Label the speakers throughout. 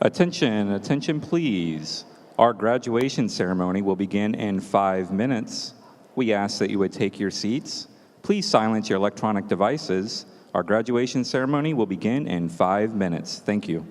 Speaker 1: Attention, attention please. Our graduation ceremony will begin in 5 minutes. We ask that you would take your seats. Please silence your electronic devices. Our graduation ceremony will begin in 5 minutes. Thank you.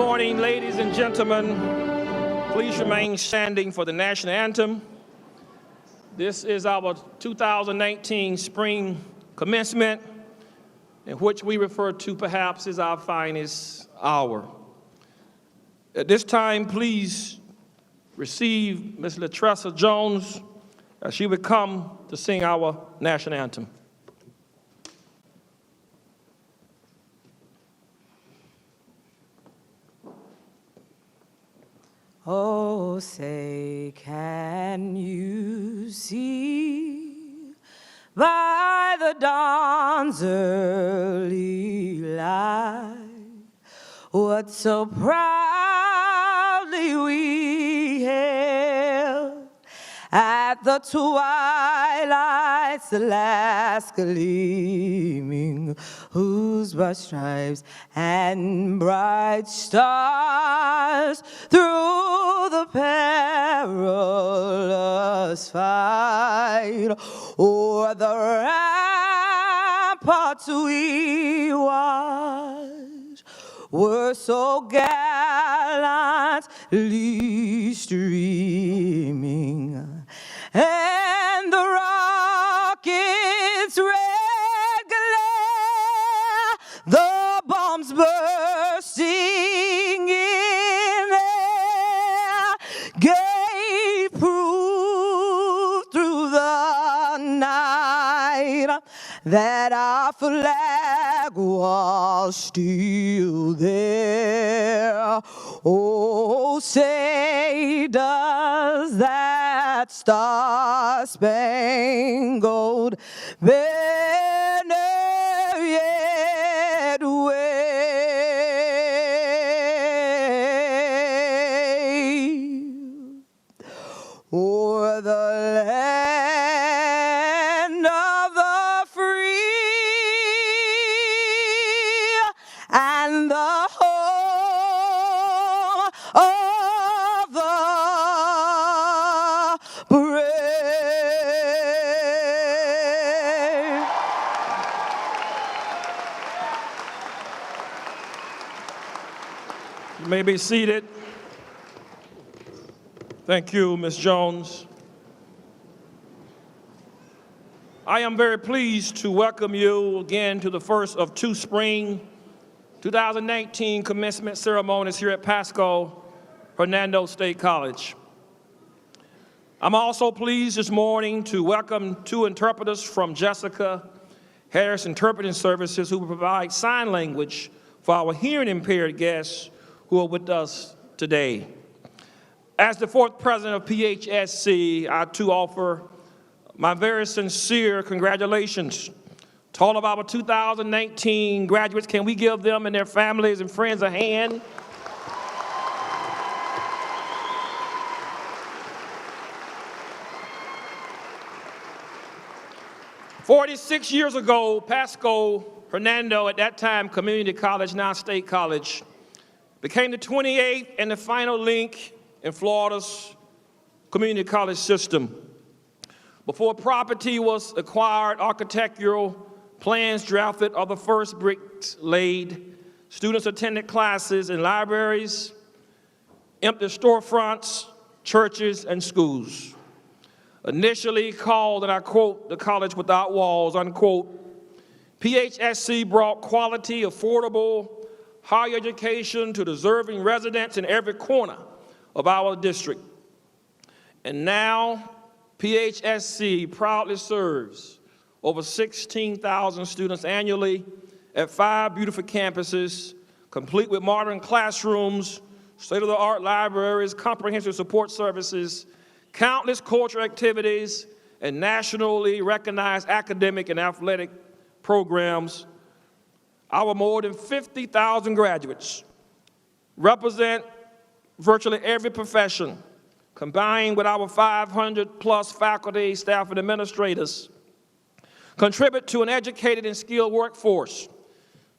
Speaker 2: morning, ladies and gentlemen. Please remain standing for the national anthem. This is our 2019 spring commencement, in which we refer to perhaps as our finest hour. At this time, please receive Ms. Latressa Jones as she would come to sing our national anthem.
Speaker 3: Oh, say, can you see by the dawn's early light what so proudly we hailed at the twilight's last gleaming, whose bright stripes and bright stars through the perilous fight o'er the ramparts we watched were so gallantly streaming, and the rocket's red glare, the bombs bursting in air, gave proof through the night that our flag was still there. Oh, say, does that star-spangled banner yet wave o'er the land of the free and the home of the brave?
Speaker 2: You may be seated. Thank you, Ms. Jones. I am very pleased to welcome you again to the first of two spring 2019 commencement ceremonies here at Pasco-Hernando State College. I'm also pleased this morning to welcome two interpreters from Jessica Harris Interpreting Services who will provide sign language for our hearing impaired guests who are with us today. As the fourth president of PHSC, I too offer my very sincere congratulations to all of our 2019 graduates. Can we give them and their families and friends a hand? "46 years ago, Pasco-Hernando, at that time Community College, now State College, became the 28th and the final link in Florida's community college system. Before property was acquired, architectural plans drafted, or the first bricks laid, students attended classes in libraries, empty storefronts, churches, and schools. Initially called, and I quote, the college without walls, unquote, PHSC brought quality, affordable, higher education to deserving residents in every corner of our district. And now, PHSC proudly serves over 16,000 students annually at 5 beautiful campuses, complete with modern classrooms, state-of-the-art libraries, comprehensive support services, countless cultural activities, and nationally recognized academic and athletic programs. Our more than 50,000 graduates represent virtually every profession, combined with our 500-plus faculty, staff, and administrators, contribute to an educated and skilled workforce,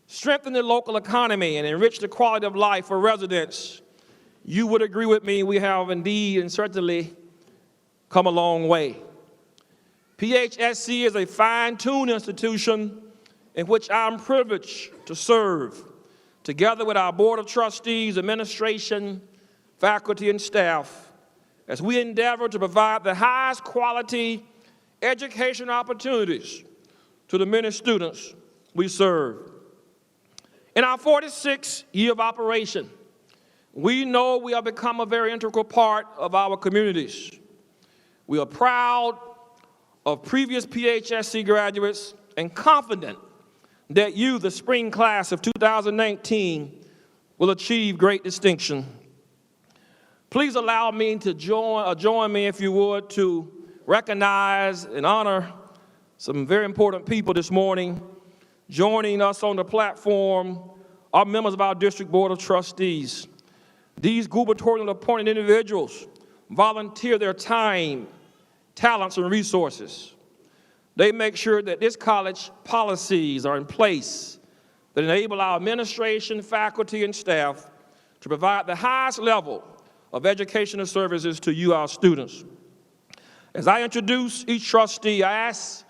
Speaker 2: strengthen the local economy, and enrich the quality of life for residents. You would agree with me, we have indeed and certainly come a long way. PHSC is a fine-tuned institution in which I'm privileged to serve. together with our Board of Trustees, administration, faculty, and staff, as we endeavor to provide the highest quality education opportunities to the many students we serve. In our 46th year of operation, we know we have become a very integral part of our communities. We are proud of previous PHSC graduates and confident that you, the spring class of 2019, will achieve great distinction. Please allow me to join me, if you would, to recognize and honor some very important people this morning. Joining us on the platform are members of our District Board of Trustees. These gubernatorially appointed individuals volunteer their time, talents, and resources. They make sure that this college policies are in place that enable our administration, faculty, and staff to provide the highest level of educational services to you, our students. As I introduce each trustee, I ask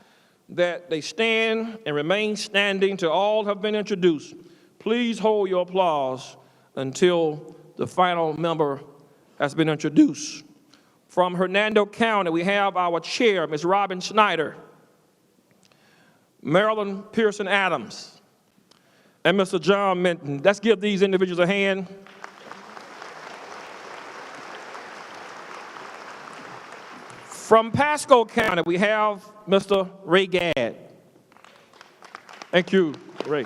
Speaker 2: that they stand and remain standing till all have been introduced. Please hold your applause until the final member has been introduced. From Hernando County, we have our chair, Ms. Robin Schneider, Marilyn Pearson Adams, and Mr. John Minton. Let's give these individuals a hand. From Pasco County, we have Mr. Ray Gadd. Thank you, Ray.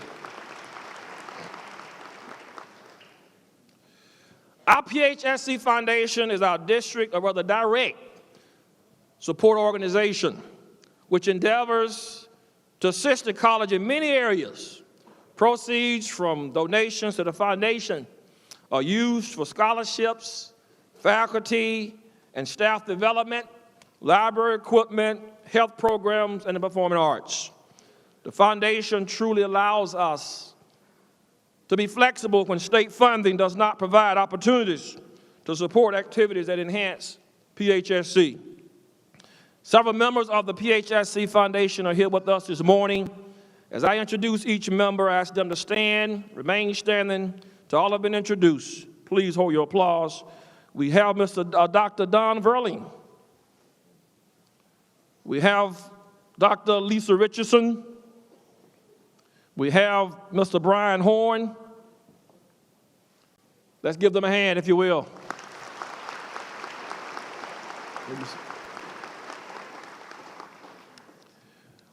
Speaker 2: Our PHSC Foundation is our district, or rather direct, support organization, which endeavors to assist the college in many areas. Proceeds from donations to the foundation are used for scholarships, faculty and staff development, library equipment, health programs, and the performing arts. The foundation truly allows us to be flexible when state funding does not provide opportunities to support activities that enhance PHSC. Several members of the PHSC Foundation are here with us this morning. As I introduce each member, I ask them to stand, remain standing till all have been introduced. Please hold your applause. We have Dr. Don Verling. We have Dr. Lisa Richardson. We have Mr. Brian Horn. Let's give them a hand, if you will.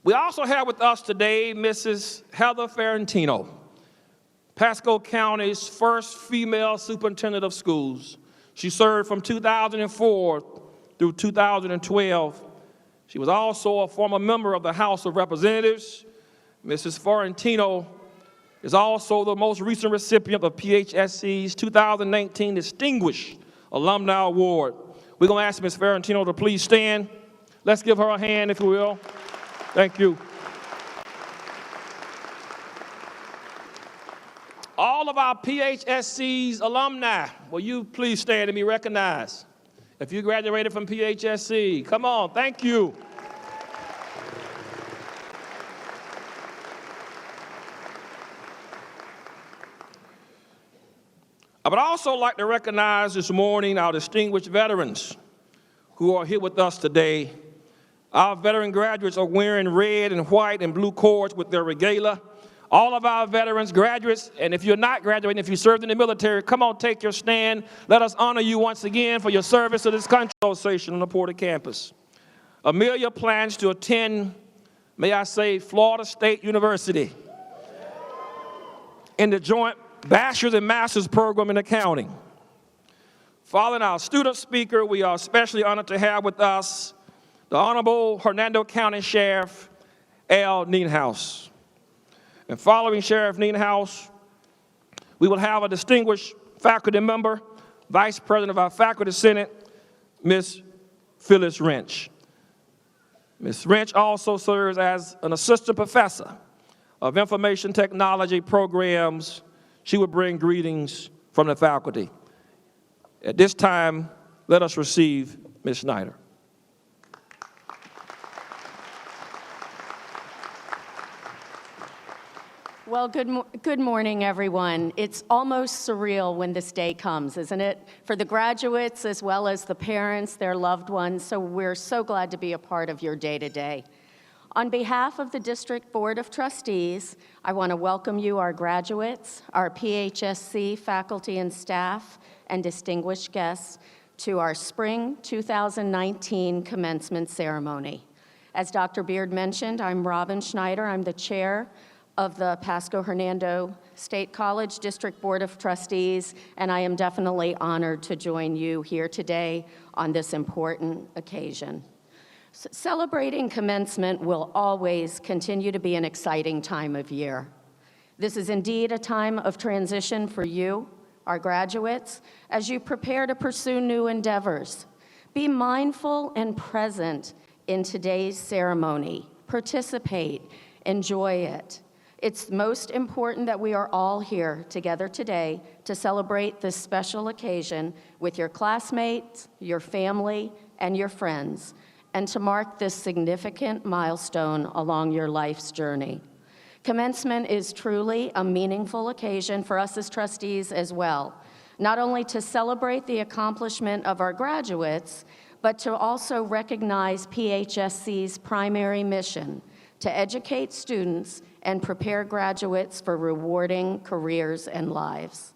Speaker 2: We also have with us today Mrs. Heather Ferrantino, Pasco County's first female superintendent of schools. She served from 2004 through 2012. She was also a former member of the House of Representatives. Mrs. Ferrantino is also the most recent recipient of PHSC's 2019 Distinguished Alumni Award. We're going to ask Ms. Ferrantino to please stand. Let's give her a hand, if you will. Thank you. All of our PHSC's alumni, will you please stand and be recognized? If you graduated from PHSC, come on, thank you. I would also like to recognize this morning our distinguished veterans who are here with us today. Our veteran graduates are wearing red and white and blue cords with their regalia. All of our veterans, graduates, and if you're not graduating, if you served in the military, come on, take your stand. Let us honor you once again for your service to this country. Association on the Porter campus. Amelia plans to attend, may I say, Florida State University in the joint bachelor's and master's program in accounting. Following our student speaker, we are especially honored to have with us the Honorable Hernando County Sheriff Al Nienhaus. And following Sheriff Nienhaus, we will have a distinguished faculty member, Vice President of our Faculty Senate, Ms. Phyllis Wrench. Ms. Wrench also serves as an assistant professor of information technology programs. She will bring greetings from the faculty. At this time, let us receive Ms. Schneider.
Speaker 4: Well, good morning, everyone. It's almost surreal when this day comes, isn't it? For the graduates as well as the parents, their loved ones, so we're so glad to be a part of your day today. On behalf of the District Board of Trustees, I want to welcome you, our graduates, our PHSC faculty and staff, and distinguished guests to our Spring 2019 Commencement Ceremony. As Dr. Beard mentioned, I'm Robin Schneider. I'm the chair of the Pasco-Hernando State College District Board of Trustees, and I am definitely honored to join you here today on this important occasion. Celebrating commencement will always continue to be an exciting time of year. This is indeed a time of transition for you, our graduates, as you prepare to pursue new endeavors. Be mindful and present in today's ceremony. Participate, enjoy it. It's most important that we are all here together today to celebrate this special occasion with your classmates, your family, and your friends, and to mark this significant milestone along your life's journey. Commencement is truly a meaningful occasion for us as trustees as well, not only to celebrate the accomplishment of our graduates, but to also recognize PHSC's primary mission, to educate students and prepare graduates for rewarding careers and lives.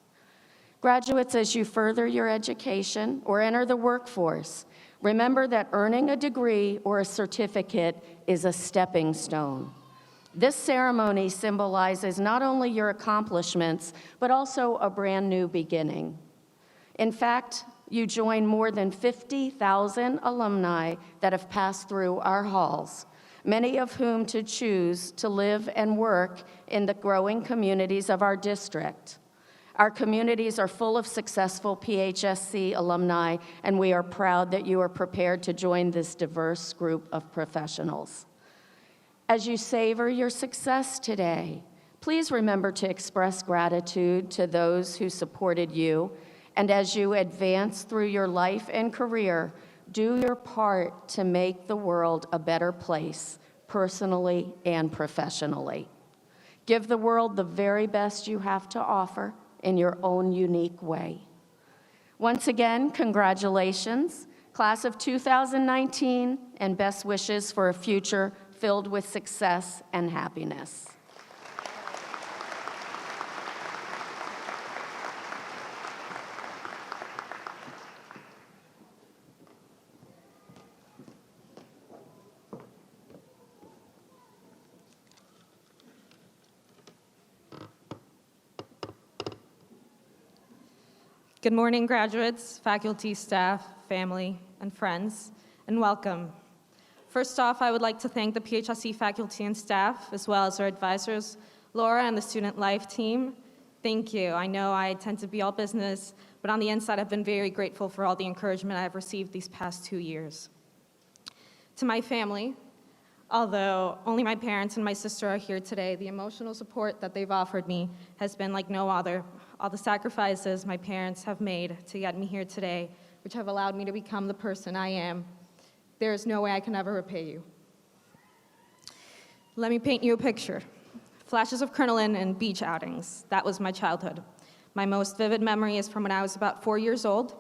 Speaker 4: Graduates, as you further your education or enter the workforce, remember that earning a degree or a certificate is a stepping stone. This ceremony symbolizes not only your accomplishments, but also a brand new beginning. In fact, you join more than 50,000 alumni that have passed through our halls, many of whom to choose to live and work in the growing communities of our district. Our communities are full of successful PHSC alumni, and we are proud that you are prepared to join this diverse group of professionals. As you savor your success today, please remember to express gratitude to those who supported you, and as you advance through your life and career, do your part to make the world a better place, personally and professionally. Give the world the very best you have to offer in your own unique way. Once again, congratulations, class of 2019, and best wishes for a future filled with success and happiness.
Speaker 5: Good morning, graduates, faculty, staff, family, and friends, and welcome. First off, I would like to thank the PHSC faculty and staff, as well as our advisors, Laura and the Student Life team. Thank you. I know I tend to be all business, but on the inside, I've been very grateful for all the encouragement I've received these past 2 years. To my family, although only my parents and my sister are here today, the emotional support that they've offered me has been like no other. All the sacrifices my parents have made to get me here today, which have allowed me to become the person I am, there is no way I can ever repay you. Let me paint you a picture. Flashes of crinoline and beach outings. That was my childhood. My most vivid memory is from when I was about 4 years old.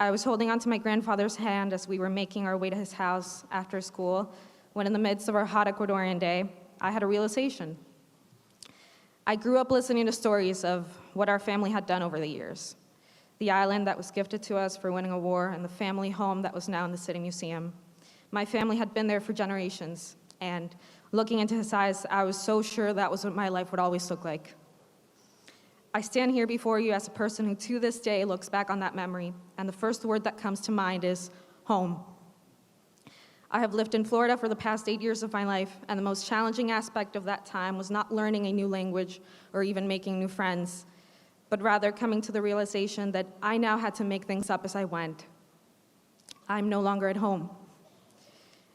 Speaker 5: I was holding onto my grandfather's hand as we were making our way to his house after school, when in the midst of our hot Ecuadorian day, I had a realization. I grew up listening to stories of what our family had done over the years. The island that was gifted to us for winning a war, and the family home that was now in the City Museum. My family had been there for generations, and looking into his eyes, I was so sure that was what my life would always look like. I stand here before you as a person who to this day looks back on that memory, and the first word that comes to mind is home. I have lived in Florida for the past 8 years of my life, and the most challenging aspect of that time was not learning a new language or even making new friends, but rather coming to the realization that I now had to make things up as I went. I'm no longer at home.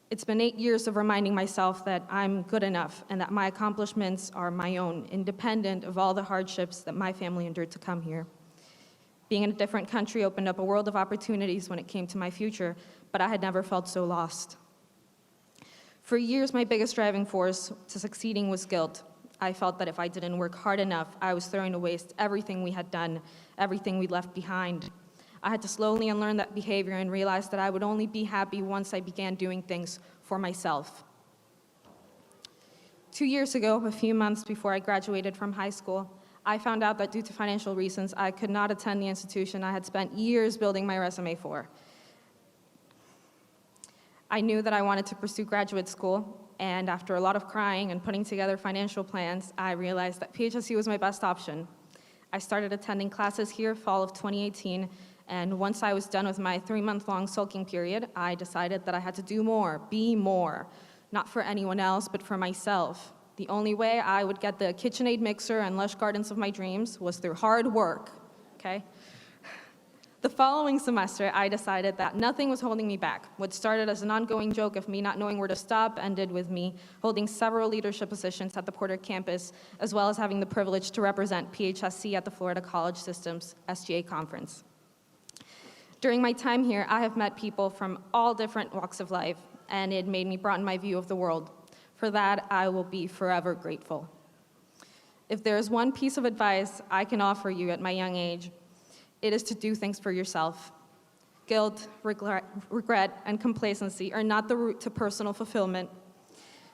Speaker 5: It's been 8 years of reminding myself that I'm good enough and that my accomplishments are my own, independent of all the hardships that my family endured to come here. Being in a different country opened up a world of opportunities when it came to my future, but I had never felt so lost. For years, my biggest driving force to succeeding was guilt. I felt that if I didn't work hard enough, I was throwing to waste everything we had done, everything we'd left behind. I had to slowly unlearn that behavior and realize that I would only be happy once I began doing things for myself. 2 years ago, a few months before I graduated from high school, I found out that due to financial reasons, I could not attend the institution I had spent years building my resume for. I knew that I wanted to pursue graduate school, and after a lot of crying and putting together financial plans, I realized that PHSU was my best option. I started attending classes here fall of 2018, and once I was done with my 3-month-long sulking period, I decided that I had to do more, be more, not for anyone else, but for myself. The only way I would get the KitchenAid mixer and lush gardens of my dreams was through hard work, okay? The following semester, I decided that nothing was holding me back. What started as an ongoing joke of me not knowing where to stop ended with me holding several leadership positions at the Porter campus, as well as having the privilege to represent PHSC at the Florida College System's SGA conference. During my time here, I have met people from all different walks of life, and it made me broaden my view of the world. For that, I will be forever grateful. If there is one piece of advice I can offer you at my young age, it is to do things for yourself. Guilt, regret, and complacency are not the route to personal fulfillment.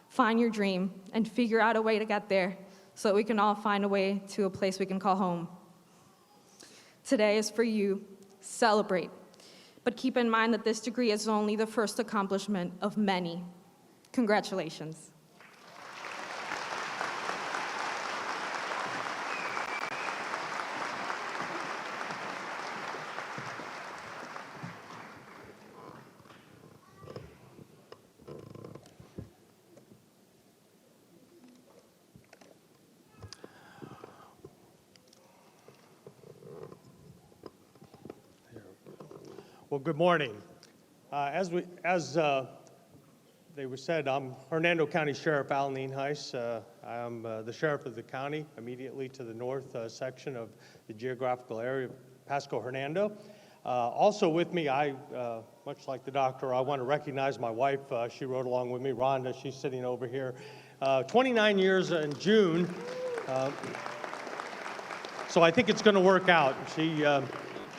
Speaker 5: Find your dream and figure out a way to get there so that we can all find a way to a place we can call home. Today is for you. Celebrate. But keep in mind that this degree is only the first accomplishment of many. Congratulations.
Speaker 6: Well, good morning. As they were said, I'm Hernando County Sheriff Alan Nienhuis. I'm the sheriff of the county, immediately to the north section of the geographical area of Pasco-Hernando. Also with me, much like the doctor, I want to recognize my wife. She rode along with me, Rhonda. She's sitting over here. 29 years in June, so I think it's going to work out.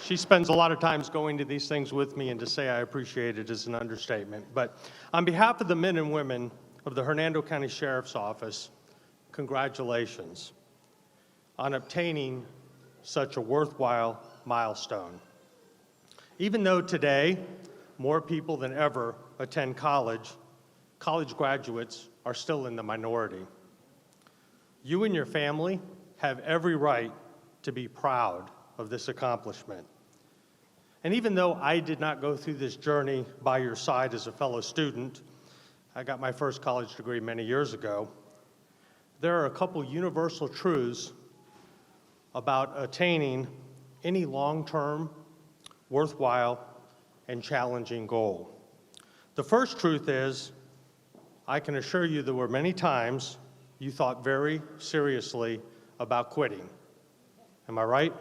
Speaker 6: She spends a lot of times going to these things with me, and to say I appreciate it is an understatement. But on behalf of the men and women of the Hernando County Sheriff's Office, congratulations on obtaining such a worthwhile milestone. Even though today more people than ever attend college, college graduates are still in the minority. You and your family have every right to be proud of this accomplishment. And even though I did not go through this journey by your side as a fellow student, I got my first college degree many years ago, there are a couple universal truths about attaining any long-term, worthwhile, and challenging goal. The first truth is, I can assure you there were many times you thought very seriously about quitting. Am I right?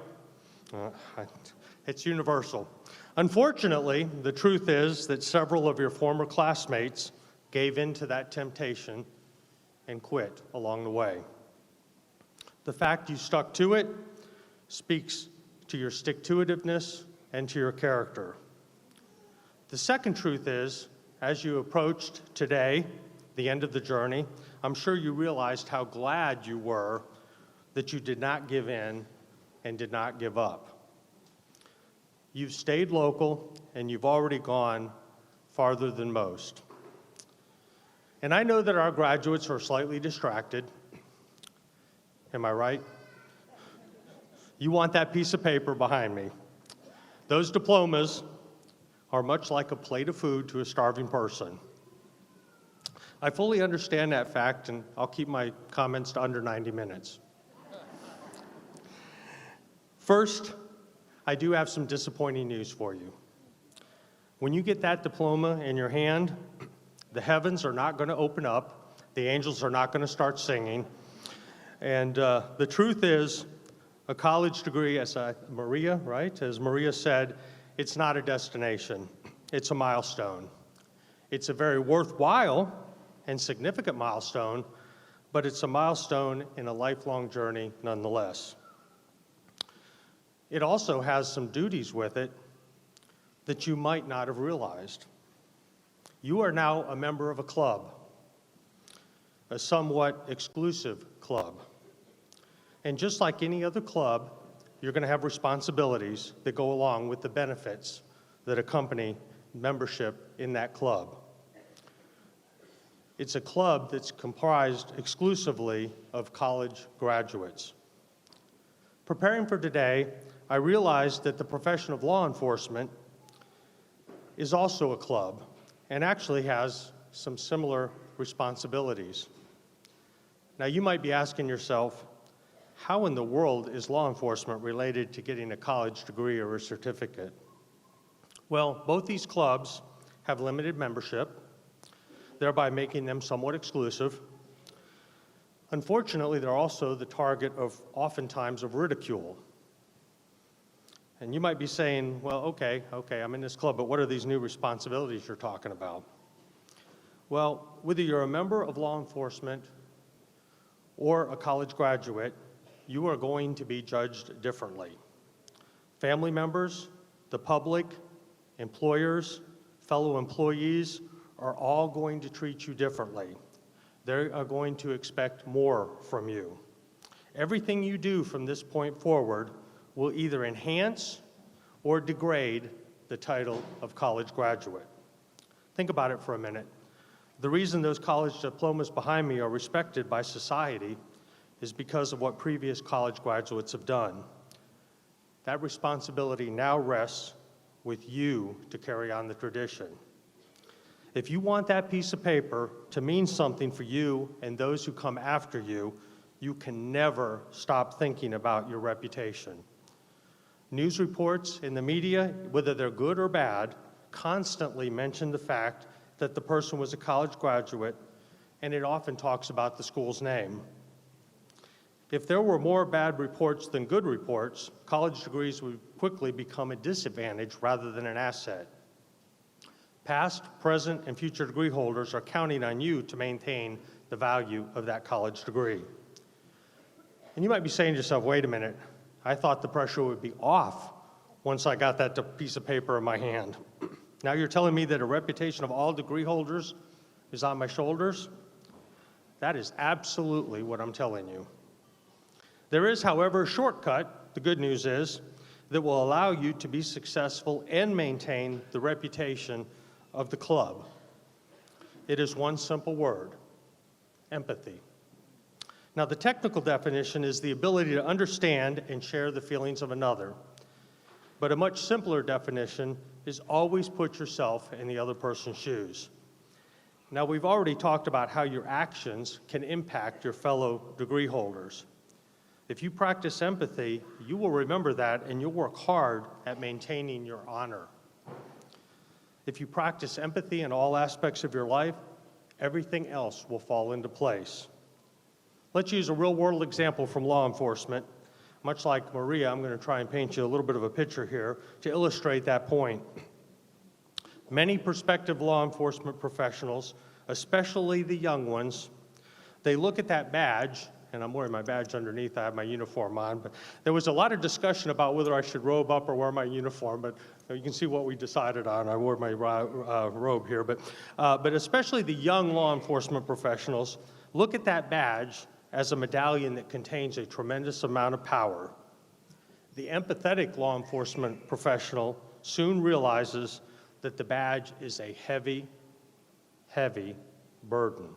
Speaker 6: It's universal. Unfortunately, the truth is that several of your former classmates gave in to that temptation and quit along the way. The fact you stuck to it speaks to your stick-to-itiveness and to your character. The second truth is, as you approached today, the end of the journey, I'm sure you realized how glad you were that you did not give in and did not give up. You've stayed local, and you've already gone farther than most. And I know that our graduates are slightly distracted. Am I right? You want that piece of paper behind me. Those diplomas are much like a plate of food to a starving person. I fully understand that fact, and I'll keep my comments to under 90 minutes. First, I do have some disappointing news for you. When you get that diploma in your hand, the heavens are not going to open up, the angels are not going to start singing, and the truth is, a college degree, as Maria said, it's not a destination, it's a milestone. It's a very worthwhile and significant milestone, but it's a milestone in a lifelong journey nonetheless. It also has some duties with it that you might not have realized. You are now a member of a club, a somewhat exclusive club. And just like any other club, you're going to have responsibilities that go along with the benefits that accompany membership in that club. It's a club that's comprised exclusively of college graduates. Preparing for today, I realized that the profession of law enforcement is also a club and actually has some similar responsibilities. Now, you might be asking yourself, how in the world is law enforcement related to getting a college degree or a certificate? Well, both these clubs have limited membership, thereby making them somewhat exclusive. Unfortunately, they're also the target of oftentimes of ridicule. And you might be saying, well, okay, I'm in this club, but what are these new responsibilities you're talking about? Well, whether you're a member of law enforcement or a college graduate, you are going to be judged differently. Family members, the public, employers, fellow employees are all going to treat you differently. They are going to expect more from you. Everything you do from this point forward will either enhance or degrade the title of college graduate. Think about it for a minute. The reason those college diplomas behind me are respected by society is because of what previous college graduates have done. That responsibility now rests with you to carry on the tradition. If you want that piece of paper to mean something for you and those who come after you, you can never stop thinking about your reputation. News reports in the media, whether they're good or bad, constantly mention the fact that the person was a college graduate, and it often talks about the school's name. If there were more bad reports than good reports, college degrees would quickly become a disadvantage rather than an asset. Past, present, and future degree holders are counting on you to maintain the value of that college degree. And you might be saying to yourself, wait a minute, I thought the pressure would be off once I got that piece of paper in my hand. Now you're telling me that a reputation of all degree holders is on my shoulders? That is absolutely what I'm telling you. There is, however, a shortcut, the good news is, that will allow you to be successful and maintain the reputation of the club. It is one simple word: empathy. Now, the technical definition is the ability to understand and share the feelings of another. But a much simpler definition is always put yourself in the other person's shoes. Now, we've already talked about how your actions can impact your fellow degree holders. If you practice empathy, you will remember that and you'll work hard at maintaining your honor. If you practice empathy in all aspects of your life, everything else will fall into place. Let's use a real-world example from law enforcement. Much like Maria, I'm going to try and paint you a little bit of a picture here to illustrate that point. Many prospective law enforcement professionals, especially the young ones, they look at that badge, and I'm wearing my badge underneath, I have my uniform on, but there was a lot of discussion about whether I should robe up or wear my uniform, but you can see what we decided on. I wore my robe here, but especially the young law enforcement professionals look at that badge as a medallion that contains a tremendous amount of power. The empathetic law enforcement professional soon realizes that the badge is a heavy, heavy burden.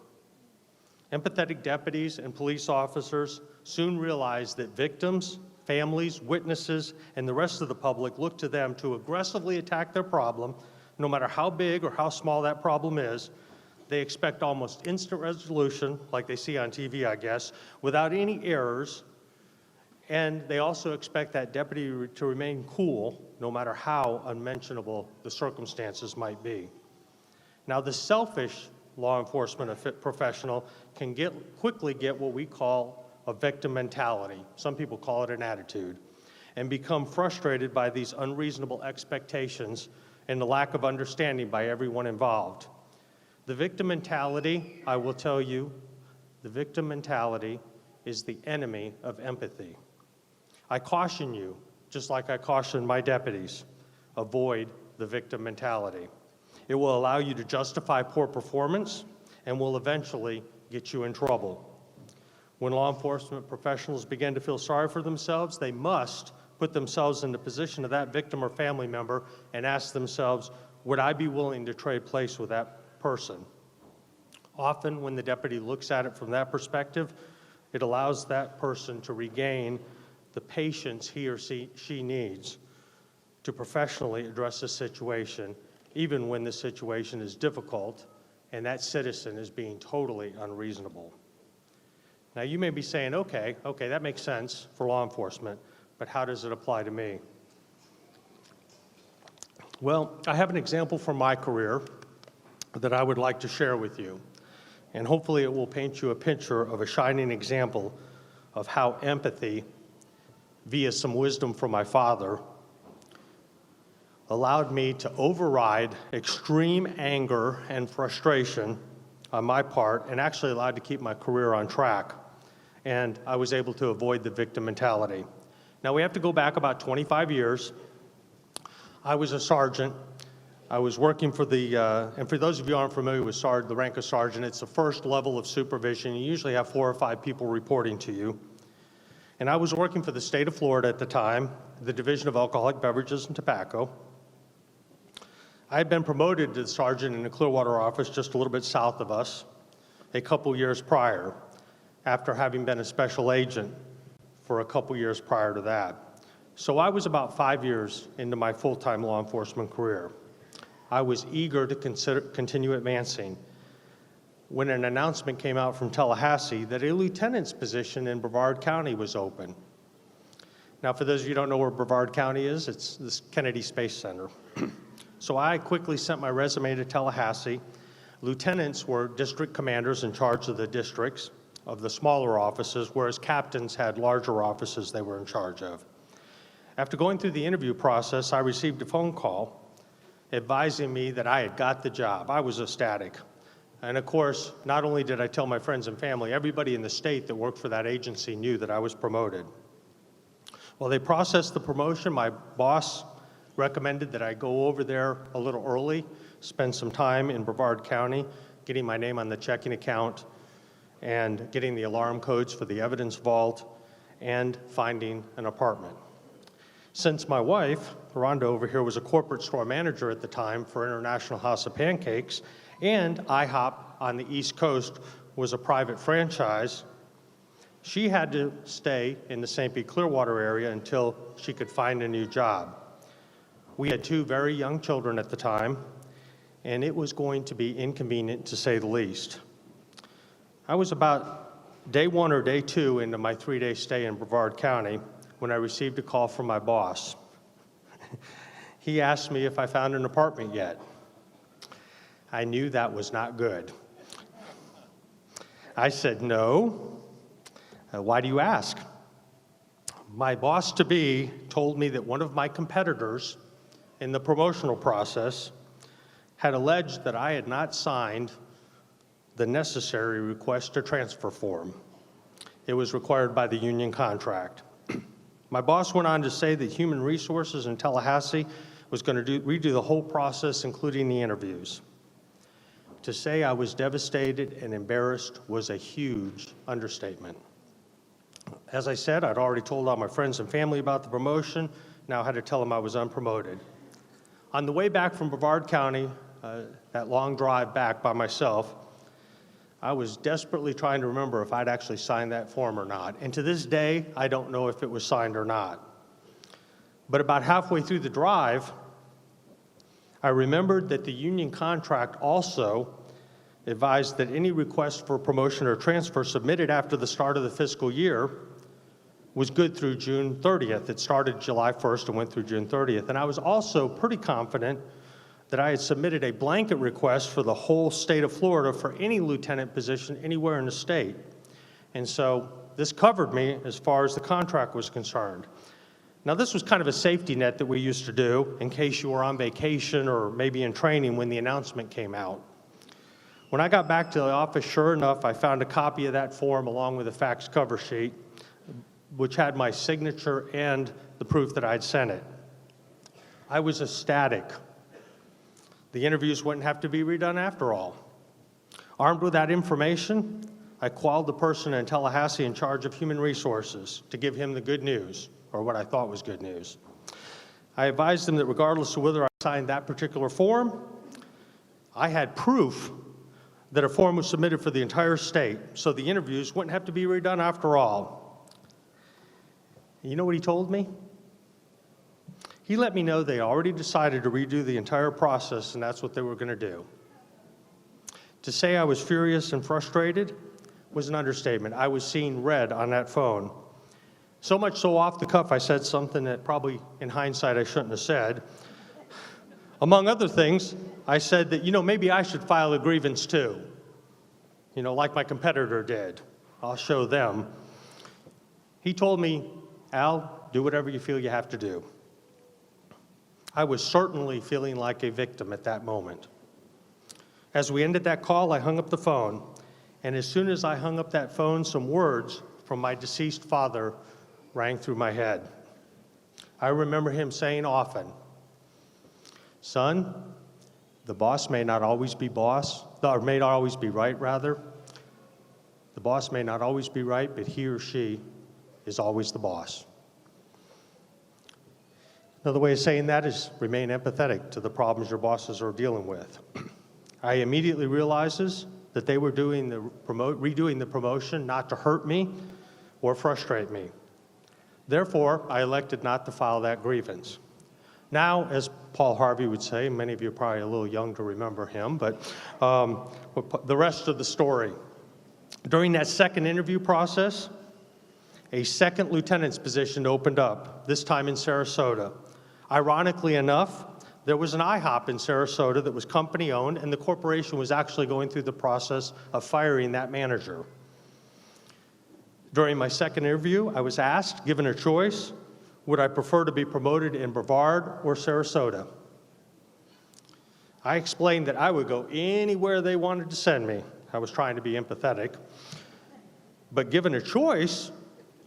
Speaker 6: Empathetic deputies and police officers soon realize that victims, families, witnesses, and the rest of the public look to them to aggressively attack their problem, no matter how big or how small that problem is. They expect almost instant resolution, like they see on TV, I guess, without any errors. And they also expect that deputy to remain cool, no matter how unmentionable the circumstances might be. Now, the selfish law enforcement professional can quickly get what we call a victim mentality. Some people call it an attitude, and become frustrated by these unreasonable expectations and the lack of understanding by everyone involved. The victim mentality, I will tell you, The victim mentality is the enemy of empathy. I caution you, just like I caution my deputies, avoid the victim mentality. It will allow you to justify poor performance and will eventually get you in trouble. When law enforcement professionals begin to feel sorry for themselves, they must put themselves in the position of that victim or family member and ask themselves, would I be willing to trade place with that person? Often, when the deputy looks at it from that perspective, it allows that person to regain the patience he or she needs to professionally address a situation, even when the situation is difficult and that citizen is being totally unreasonable. Now, you may be saying, okay, that makes sense for law enforcement, but how does it apply to me? Well, I have an example from my career that I would like to share with you, and hopefully it will paint you a picture of a shining example of how empathy, via some wisdom from my father, allowed me to override extreme anger and frustration on my part and actually allowed to keep my career on track. And I was able to avoid the victim mentality. Now, we have to go back about 25 years. I was a sergeant. I was working for and for those of you who aren't familiar with the rank of sergeant, it's the first level of supervision. You usually have 4 or 5 people reporting to you. And I was working for the state of Florida at the time, the Division of Alcoholic Beverages and Tobacco. I had been promoted to sergeant in the Clearwater office just a little bit south of us a couple years prior, after having been a special agent for a couple years prior to that. So I was about 5 years into my full-time law enforcement career. I was eager to continue advancing when an announcement came out from Tallahassee that a lieutenant's position in Brevard County was open. Now, for those of you who don't know where Brevard County is, it's this Kennedy Space Center. So I quickly sent my resume to Tallahassee. Lieutenants were district commanders in charge of the districts, of the smaller offices, whereas captains had larger offices they were in charge of. After going through the interview process, I received a phone call advising me that I had got the job. I was ecstatic. And of course, not only did I tell my friends and family, everybody in the state that worked for that agency knew that I was promoted. While they processed the promotion, my boss recommended that I go over there a little early, spend some time in Brevard County, getting my name on the checking account, and getting the alarm codes for the evidence vault, and finding an apartment. Since my wife, Rhonda over here, was a corporate store manager at the time for International House of Pancakes, and IHOP on the East Coast was a private franchise, she had to stay in the St. Pete Clearwater area until she could find a new job. We had 2 very young children at the time, and it was going to be inconvenient to say the least. I was about day 1 or day 2 into my 3-day stay in Brevard County when I received a call from my boss. He asked me if I found an apartment yet. I knew that was not good. I said, no. Why do you ask? My boss-to-be told me that one of my competitors in the promotional process had alleged that I had not signed the necessary request to transfer form. It was required by the union contract. My boss went on to say that Human Resources in Tallahassee was going to redo the whole process, including the interviews. To say I was devastated and embarrassed was a huge understatement. As I said, I'd already told all my friends and family about the promotion. Now I had to tell them I was unpromoted. On the way back from Brevard County, that long drive back by myself, I was desperately trying to remember if I'd actually signed that form or not. And to this day, I don't know if it was signed or not. But about halfway through the drive, I remembered that the union contract also advised that any request for promotion or transfer submitted after the start of the fiscal year was good through June 30th. It started July 1st and went through June 30th. And I was also pretty confident that I had submitted a blanket request for the whole state of Florida for any lieutenant position anywhere in the state. And so this covered me as far as the contract was concerned. Now, this was kind of a safety net that we used to do in case you were on vacation or maybe in training when the announcement came out. When I got back to the office, sure enough, I found a copy of that form along with a fax cover sheet, which had my signature and the proof that I'd sent it. I was ecstatic. The interviews wouldn't have to be redone after all. Armed with that information, I called the person in Tallahassee in charge of human resources to give him the good news, or what I thought was good news. I advised him that regardless of whether I signed that particular form, I had proof that a form was submitted for the entire state, so the interviews wouldn't have to be redone after all. You know what he told me? He let me know they already decided to redo the entire process, and that's what they were going to do. To say I was furious and frustrated was an understatement. I was seeing red on that phone. So much so off the cuff, I said something that probably in hindsight I shouldn't have said. Among other things, I said that, maybe I should file a grievance too. Like my competitor did. I'll show them. He told me, Al, do whatever you feel you have to do. I was certainly feeling like a victim at that moment. As we ended that call, I hung up the phone, and as soon as I hung up that phone, some words from my deceased father rang through my head. I remember him saying often, son, the boss may not always be may not always be right, rather. The boss may not always be right, but he or she is always the boss. Another way of saying that is remain empathetic to the problems your bosses are dealing with. I immediately realizes that they were redoing the promotion not to hurt me or frustrate me. Therefore, I elected not to file that grievance. Now, as Paul Harvey would say, many of you are probably a little young to remember him, but the rest of the story. During that second interview process, a second lieutenant's position opened up, this time in Sarasota. Ironically enough, there was an IHOP in Sarasota that was company-owned, and the corporation was actually going through the process of firing that manager. During my second interview, I was asked, given a choice, would I prefer to be promoted in Brevard or Sarasota? I explained that I would go anywhere they wanted to send me. I was trying to be empathetic. But given a choice,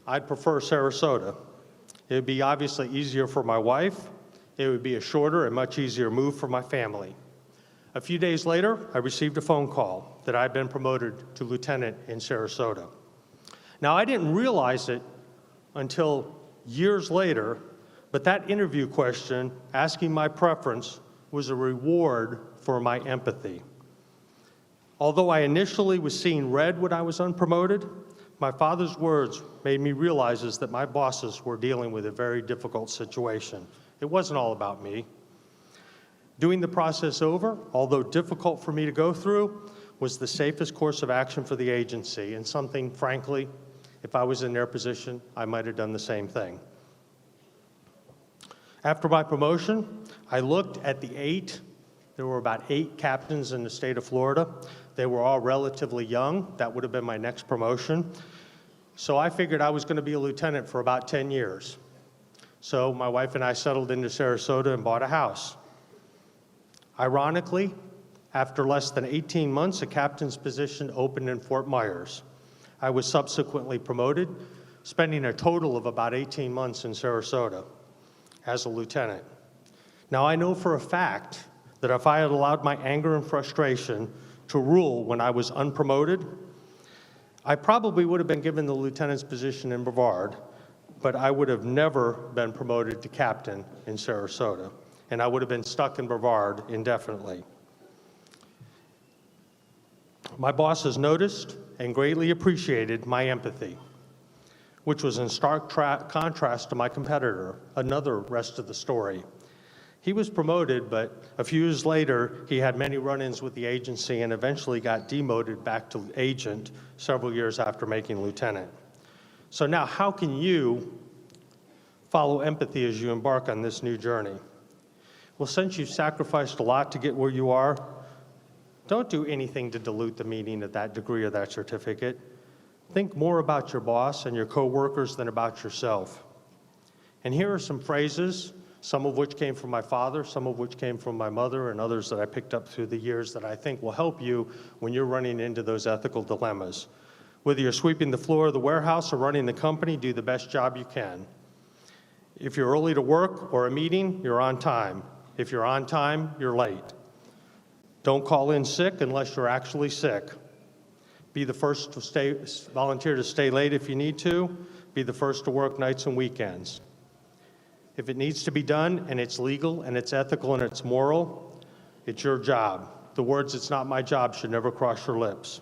Speaker 6: I'd prefer Sarasota. It would be obviously easier for my wife. It would be a shorter and much easier move for my family. A few days later, I received a phone call that I'd been promoted to lieutenant in Sarasota. Now, I didn't realize it until years later, but that interview question, asking my preference, was a reward for my empathy. Although I initially was seeing red when I was unpromoted, my father's words made me realize that my bosses were dealing with a very difficult situation. It wasn't all about me. Doing the process over, although difficult for me to go through, was the safest course of action for the agency, and something, frankly, if I was in their position, I might have done the same thing. After my promotion, I looked at there were about 8 captains in the state of Florida. They were all relatively young. That would have been my next promotion. So I figured I was going to be a lieutenant for about 10 years. So my wife and I settled into Sarasota and bought a house. Ironically, after less than 18 months, a captain's position opened in Fort Myers. I was subsequently promoted, spending a total of about 18 months in Sarasota as a lieutenant. Now, I know for a fact that if I had allowed my anger and frustration to rule when I was unpromoted, I probably would have been given the lieutenant's position in Brevard, but I would have never been promoted to captain in Sarasota, and I would have been stuck in Brevard indefinitely. My bosses noticed and greatly appreciated my empathy, which was in stark contrast to my competitor, another rest of the story. He was promoted, but a few years later, he had many run-ins with the agency and eventually got demoted back to agent several years after making lieutenant. So now, how can you follow empathy as you embark on this new journey? Well, since you've sacrificed a lot to get where you are, don't do anything to dilute the meaning of that degree or that certificate. Think more about your boss and your coworkers than about yourself. And here are some phrases some of which came from my father, some of which came from my mother, and others that I picked up through the years that I think will help you when you're running into those ethical dilemmas. Whether you're sweeping the floor of the warehouse or running the company, do the best job you can. If you're early to work or a meeting, you're on time. If you're on time, you're late. Don't call in sick unless you're actually sick. Be the first to volunteer to stay late if you need to. Be the first to work nights and weekends. If it needs to be done and it's legal and it's ethical and it's moral, it's your job. The words, "it's not my job," should never cross your lips.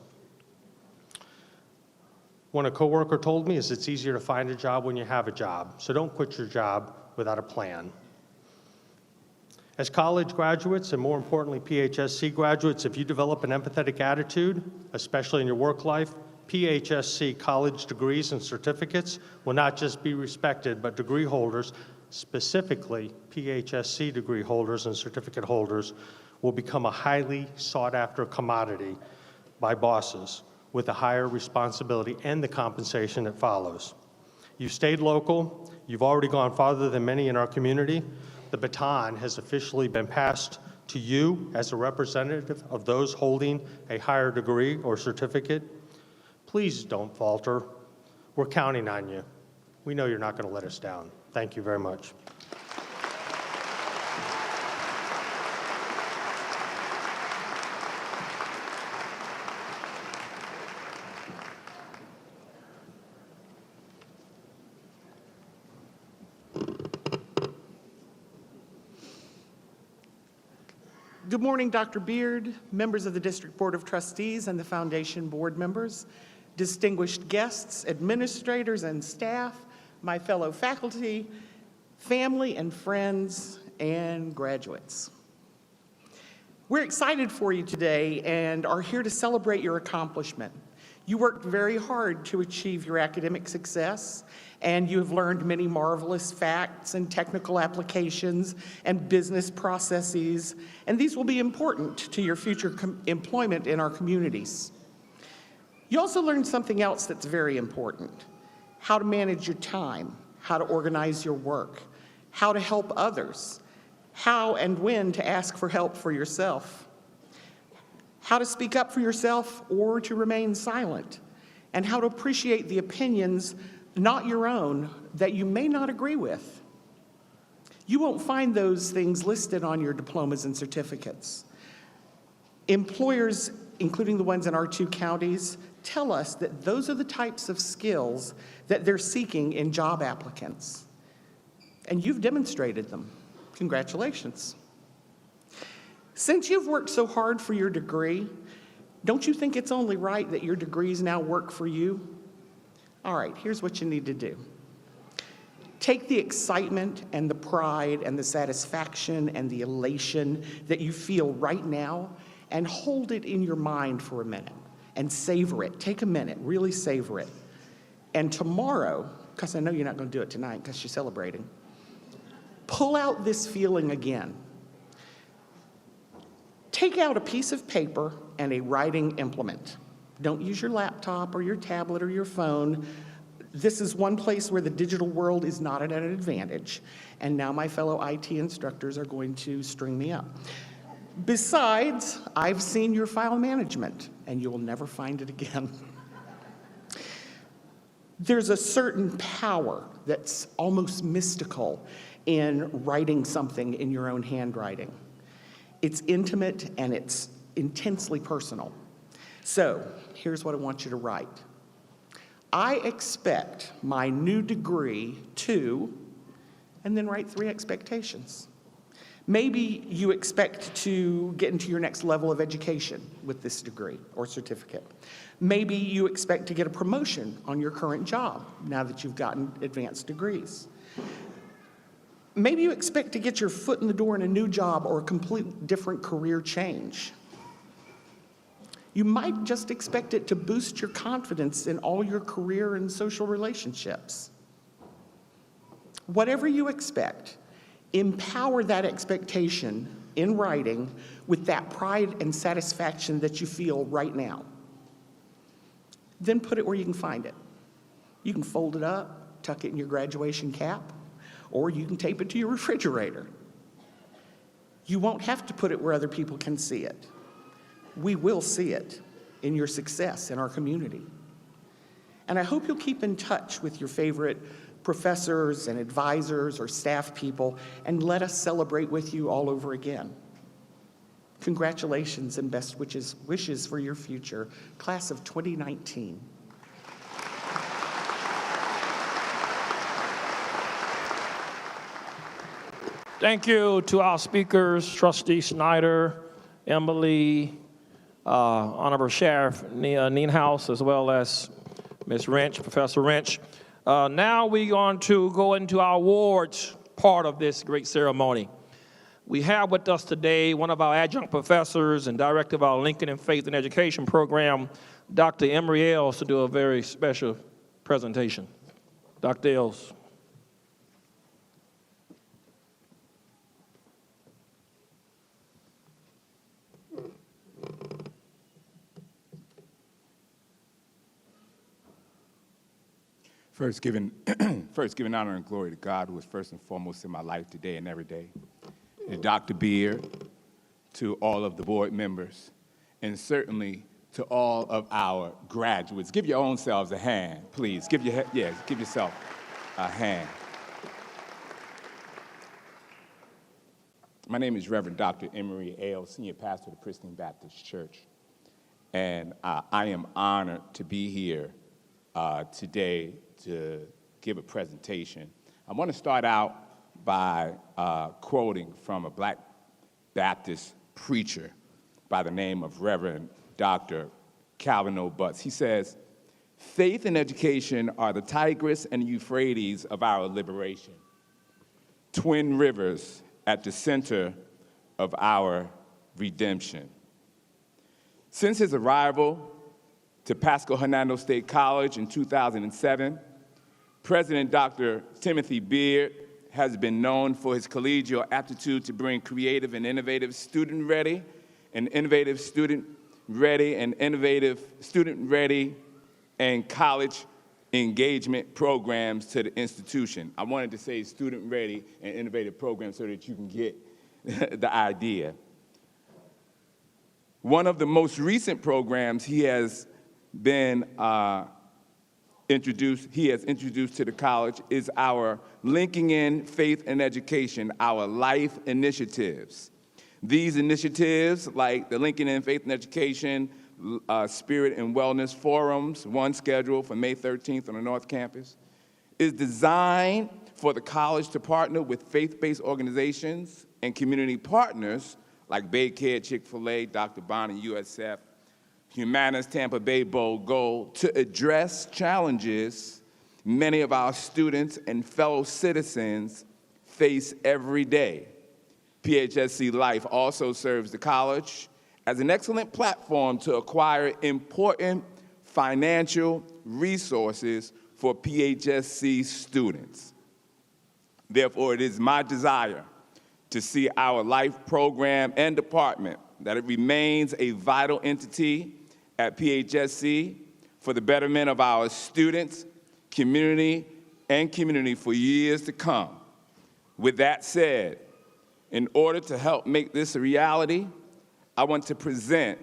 Speaker 6: One a coworker told me is it's easier to find a job when you have a job. So don't quit your job without a plan. As college graduates, and more importantly, PHSC graduates, if you develop an empathetic attitude, especially in your work life, PHSC college degrees and certificates will not just be respected, but degree holders, specifically PHSC degree holders and certificate holders, will become a highly sought-after commodity by bosses with a higher responsibility and the compensation that follows. You've stayed local. You've already gone farther than many in our community. The baton has officially been passed to you as a representative of those holding a higher degree or certificate. Please don't falter. We're counting on you. We know you're not going to let us down. Thank you very much.
Speaker 7: Good morning, Dr. Beard, members of the District Board of Trustees and the Foundation board members, distinguished guests, administrators and staff, my fellow faculty, family and friends, and graduates. We're excited for you today and are here to celebrate your accomplishment. You worked very hard to achieve your academic success, and you have learned many marvelous facts and technical applications and business processes, and these will be important to your future employment in our communities. You also learned something else that's very important: how to manage your time, how to organize your work, how to help others, how and when to ask for help for yourself, how to speak up for yourself or to remain silent, and how to appreciate the opinions, not your own, that you may not agree with. You won't find those things listed on your diplomas and certificates. Employers, including the ones in our 2 counties, tell us that those are the types of skills that they're seeking in job applicants. And you've demonstrated them. Congratulations. Since you've worked so hard for your degree, don't you think it's only right that your degrees now work for you? All right, here's what you need to do. Take the excitement and the pride and the satisfaction and the elation that you feel right now and hold it in your mind for a minute and savor it. Take a minute, really savor it. And tomorrow, because I know you're not going to do it tonight because you're celebrating, pull out this feeling again. Take out a piece of paper and a writing implement. Don't use your laptop or your tablet or your phone. This is one place where the digital world is not at an advantage. And now my fellow IT instructors are going to string me up. Besides, I've seen your file management, and you will never find it again. There's a certain power that's almost mystical in writing something in your own handwriting. It's intimate and it's intensely personal. So here's what I want you to write. I expect my new degree to, and then write 3 expectations. Maybe you expect to get into your next level of education with this degree or certificate. Maybe you expect to get a promotion on your current job now that you've gotten advanced degrees. Maybe you expect to get your foot in the door in a new job or a completely different career change. You might just expect it to boost your confidence in all your career and social relationships. Whatever you expect, empower that expectation in writing with that pride and satisfaction that you feel right now. Then put it where you can find it. You can fold it up, tuck it in your graduation cap, or you can tape it to your refrigerator. You won't have to put it where other people can see it. We will see it in your success in our community. And I hope you'll keep in touch with your favorite professors and advisors or staff people and let us celebrate with you all over again. Congratulations and best wishes for your future, class of 2019.
Speaker 2: Thank you to our speakers, Trustee Snyder, Emily, Honorable Sheriff Nienhaus, as well as Ms. Wrench, Professor Wrench. Now we're going to go into our awards part of this great ceremony. We have with us today one of our adjunct professors and director of our Lincoln and Faith and Education program, Dr. Emery Ailes, to do a very special presentation. Dr. Ailes.
Speaker 8: First, giving honor and glory to God, who is first and foremost in my life today and every day, and Dr. Beard, to all of the board members, and certainly to all of our graduates. Give your own selves a hand, please. Give yourself a hand. My name is Reverend Dr. Emery Ailes, Senior Pastor of the Pristine Baptist Church, and I am honored to be here today to give a presentation. I want to start out by quoting from a Black Baptist preacher by the name of Reverend Dr. Calvin O. Butts. He says, "Faith and education are the Tigris and Euphrates of our liberation, twin rivers at the center of our redemption." Since his arrival to Pasco-Hernando State College in 2007, President Dr. Timothy Beard has been known for his collegial aptitude to bring creative and innovative student-ready and college engagement programs to the institution. I wanted to say student-ready and innovative programs so that you can get the idea. One of the most recent programs he has introduced to the college is our Linking in Faith and Education, our life initiatives. These initiatives, like the Linking in Faith and Education Spirit and Wellness Forums, one scheduled for May 13th on the North Campus, is designed for the college to partner with faith-based organizations and community partners like Bay Care, Chick-fil-A, Dr. Bonnie, USF, Humana's Tampa Bay Bowl Gold, to address challenges many of our students and fellow citizens face every day. PHSC Life also serves the college as an excellent platform to acquire important financial resources for PHSC students. Therefore, it is my desire to see our life program and department that it remains a vital entity at PHSC for the betterment of our students, community for years to come. With that said, in order to help make this a reality, I want to present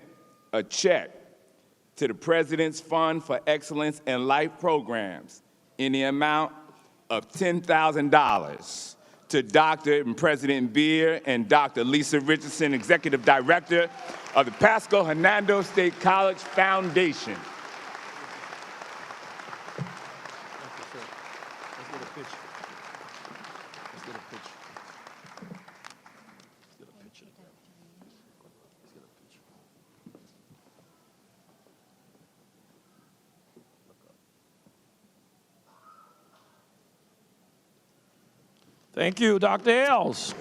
Speaker 8: a check to the President's Fund for Excellence in Life Programs in the amount of $10,000 to Dr. and President Beard and Dr. Lisa Richardson, Executive Director of the Pasco-Hernando State College Foundation.
Speaker 2: Thank you, Dr. Ailes.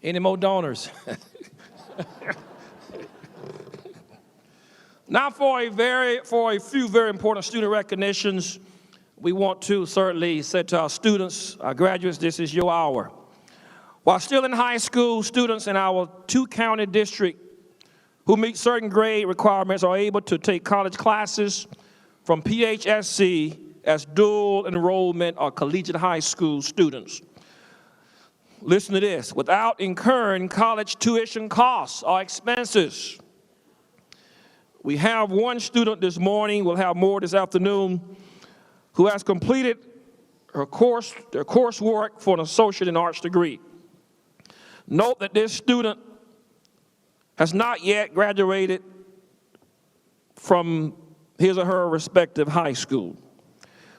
Speaker 2: Any more donors? Now for a few very important student recognitions, we want to certainly say to our students, our graduates, this is your hour. While still in high school, students in our two-county district who meet certain grade requirements are able to take college classes from PHSC as dual enrollment or collegiate high school students. Listen to this, without incurring college tuition costs or expenses. We have one student this morning, we'll have more this afternoon, who has completed their coursework for an associate in arts degree. Note that this student has not yet graduated from his or her respective high school.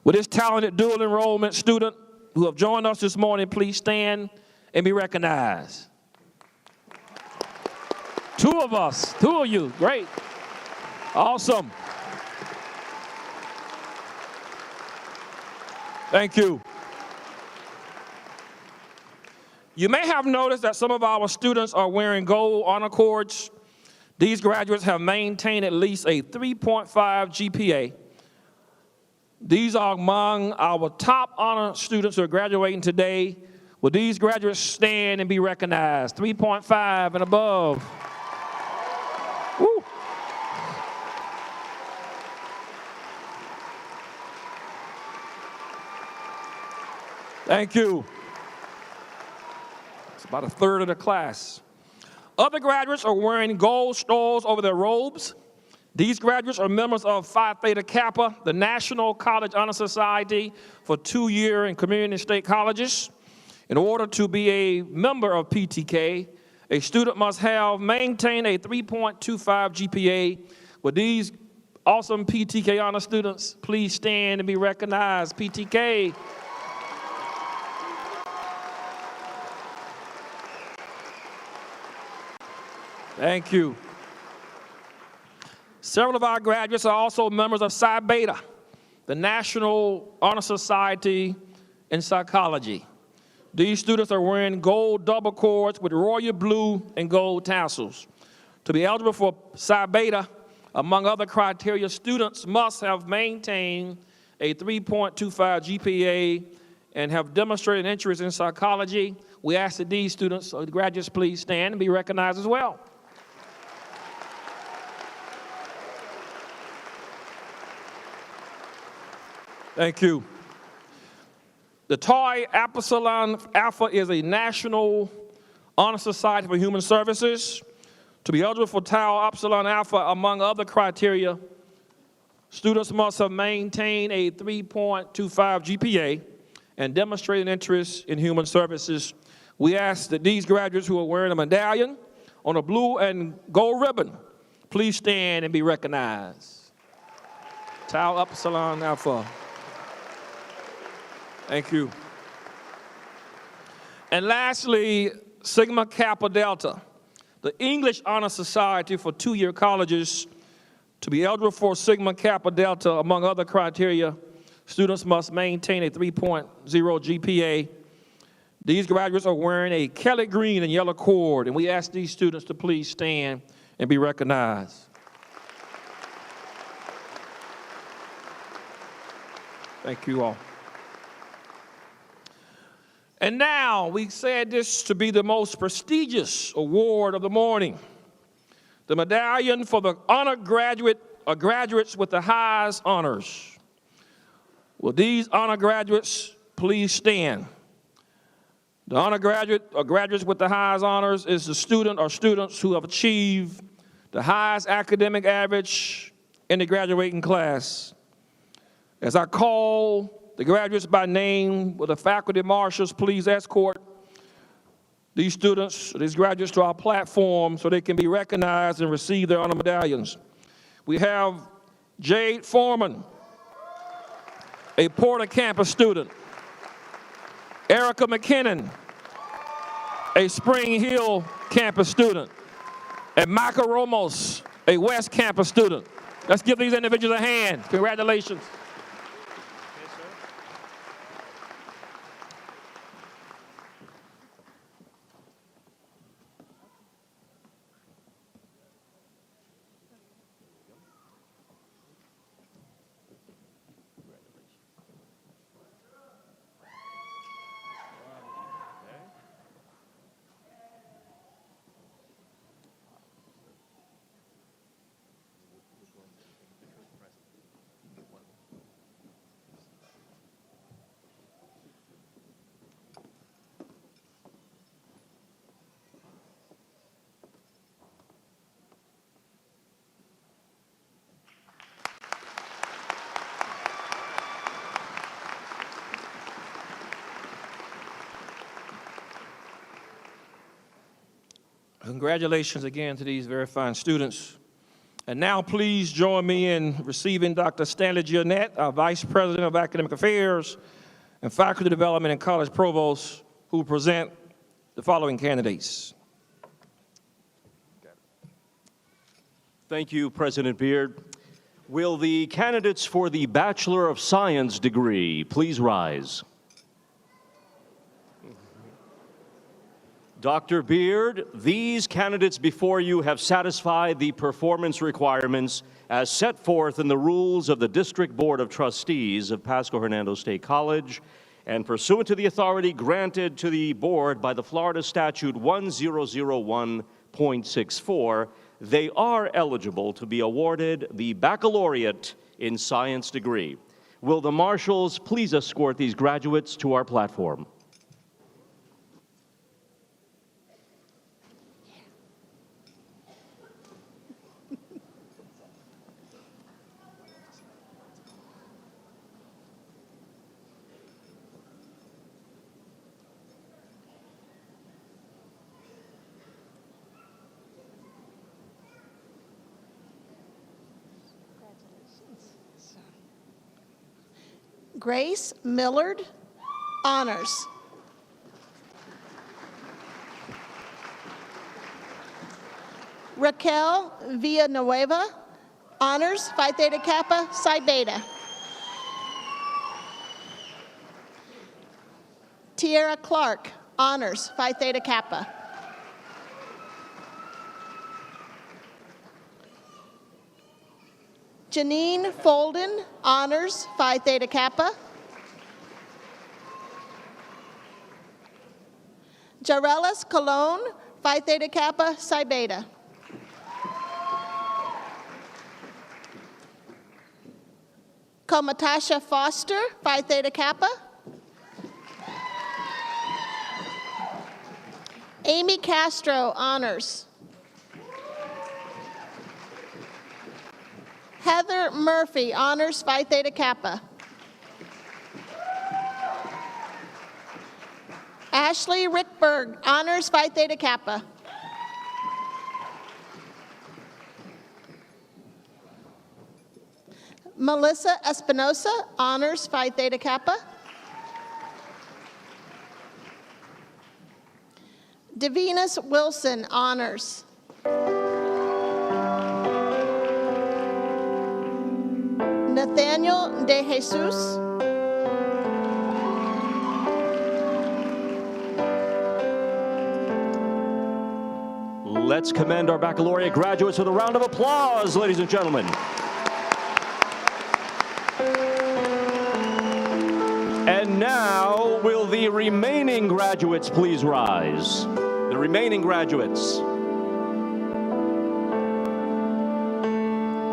Speaker 2: With this talented dual enrollment student who have joined us this morning, please stand and be recognized. Two of you, great, awesome. Thank you. You may have noticed that some of our students are wearing gold honor cords. These graduates have maintained at least a 3.5 GPA. These are among our top honor students who are graduating today. Will these graduates stand and be recognized? 3.5 and above. Woo. Thank you. It's about a third of the class. Other graduates are wearing gold stars over their robes. These graduates are members of Phi Theta Kappa, the National College Honor Society for 2-year and community and state colleges. In order to be a member of PTK, a student must have maintained a 3.25 GPA. Will these awesome PTK honor students please stand and be recognized? PTK. Thank you. Several of our graduates are also members of Psi Beta, the National Honor Society in Psychology. These students are wearing gold double cords with royal blue and gold tassels. To be eligible for Psi Beta, among other criteria, students must have maintained a 3.25 GPA and have demonstrated interest in psychology. We ask that these students, or the graduates, please stand and be recognized as well. Thank you. The Tau Epsilon Alpha is a National Honor Society for Human Services. To be eligible for Tau Epsilon Alpha, among other criteria, students must have maintained a 3.25 GPA and demonstrated interest in human services. We ask that these graduates who are wearing a medallion on a blue and gold ribbon, please stand and be recognized. Tau Epsilon Alpha. Thank you. And lastly, Sigma Kappa Delta, the English Honor Society for 2-year colleges. To be eligible for Sigma Kappa Delta, among other criteria, students must maintain a 3.0 GPA. These graduates are wearing a Kelly green and yellow cord, and we ask these students to please stand and be recognized. Thank you all. And now, we said this to be the most prestigious award of the morning. The medallion for the honor graduate or graduates with the highest honors. Will these honor graduates please stand? The honor graduate or graduates with the highest honors is the student or students who have achieved the highest academic average in the graduating class. As I call the graduates by name, will the faculty marshals please escort these students, these graduates to our platform so they can be recognized and receive their honor medallions. We have Jade Foreman, a Porter campus student. Erica McKinnon, a Spring Hill campus student. And Michael Ramos, a West campus student. Let's give these individuals a hand. Congratulations. Congratulations again to these very fine students. And now please join me in receiving Dr. Stanley Gionette, our Vice President of Academic Affairs and Faculty Development and College Provost, who will present the following candidates.
Speaker 9: Thank you, President Beard. Will the candidates for the Bachelor of Science degree please rise? Dr. Beard, these candidates before you have satisfied the performance requirements as set forth in the rules of the District Board of Trustees of Pasco-Hernando State College, and pursuant to the authority granted to the board by the Florida Statute 1001.64, they are eligible to be awarded the Baccalaureate in Science degree. Will the marshals please escort these graduates to our platform?
Speaker 3: Grace Millard, honors. Raquel Villanueva, honors, Phi Theta Kappa, Psi Beta. Tierra Clark, honors, Phi Theta Kappa. Janine Folden, honors, Phi Theta Kappa. Jarelis Colon, Phi Theta Kappa, Psi Beta. Komatasha Foster, Phi Theta Kappa. Amy Castro, honors. Heather Murphy, honors, Phi Theta Kappa. Ashley Rickberg, honors, Phi Theta Kappa. Melissa Espinosa, honors, Phi Theta Kappa. Davinus Wilson, honors. Nathaniel De Jesus.
Speaker 9: Let's commend our baccalaureate graduates with a round of applause, ladies and gentlemen. And now, will the remaining graduates please rise? The remaining graduates.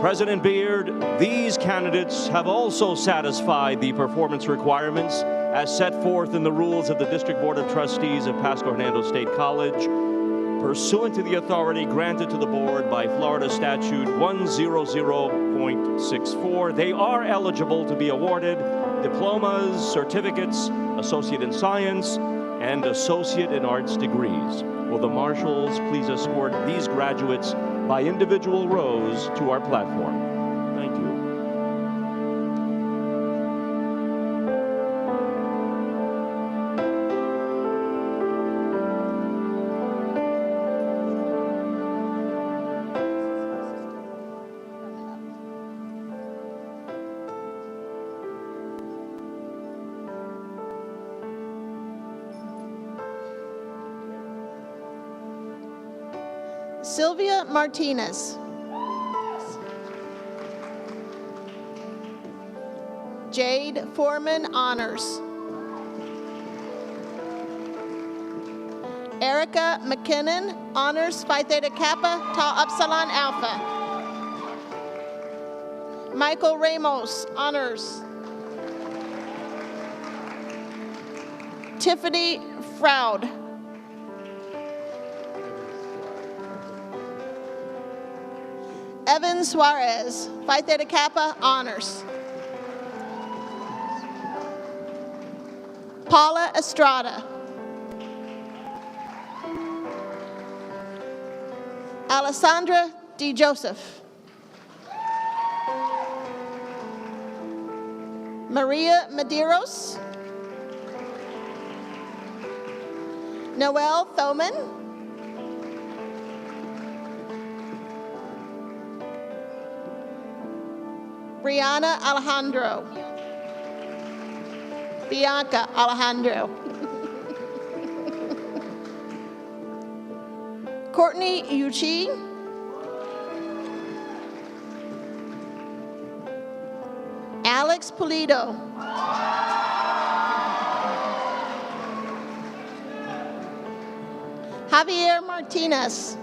Speaker 9: President Beard, these candidates have also satisfied the performance requirements as set forth in the rules of the District Board of Trustees of Pasco-Hernando State College, pursuant to the authority granted to the board by Florida Statute 100.64. They are eligible to be awarded diplomas, certificates, Associate in Science, and Associate in Arts degrees. Will the marshals please escort these graduates by individual rows to our platform? Thank you.
Speaker 3: Sylvia Martinez. Jade Foreman, honors. Erica McKinnon, honors, Phi Theta Kappa, Tau Upsilon Alpha. Michael Ramos, honors. Tiffany Froud. Evan Suarez, Phi Theta Kappa, honors. Paula Estrada. Alessandra D. Joseph. Maria Medeiros. Noel Thoman. Brianna Alejandro. Bianca Alejandro. Courtney Yuchi. Alex Pulido. Javier Martinez.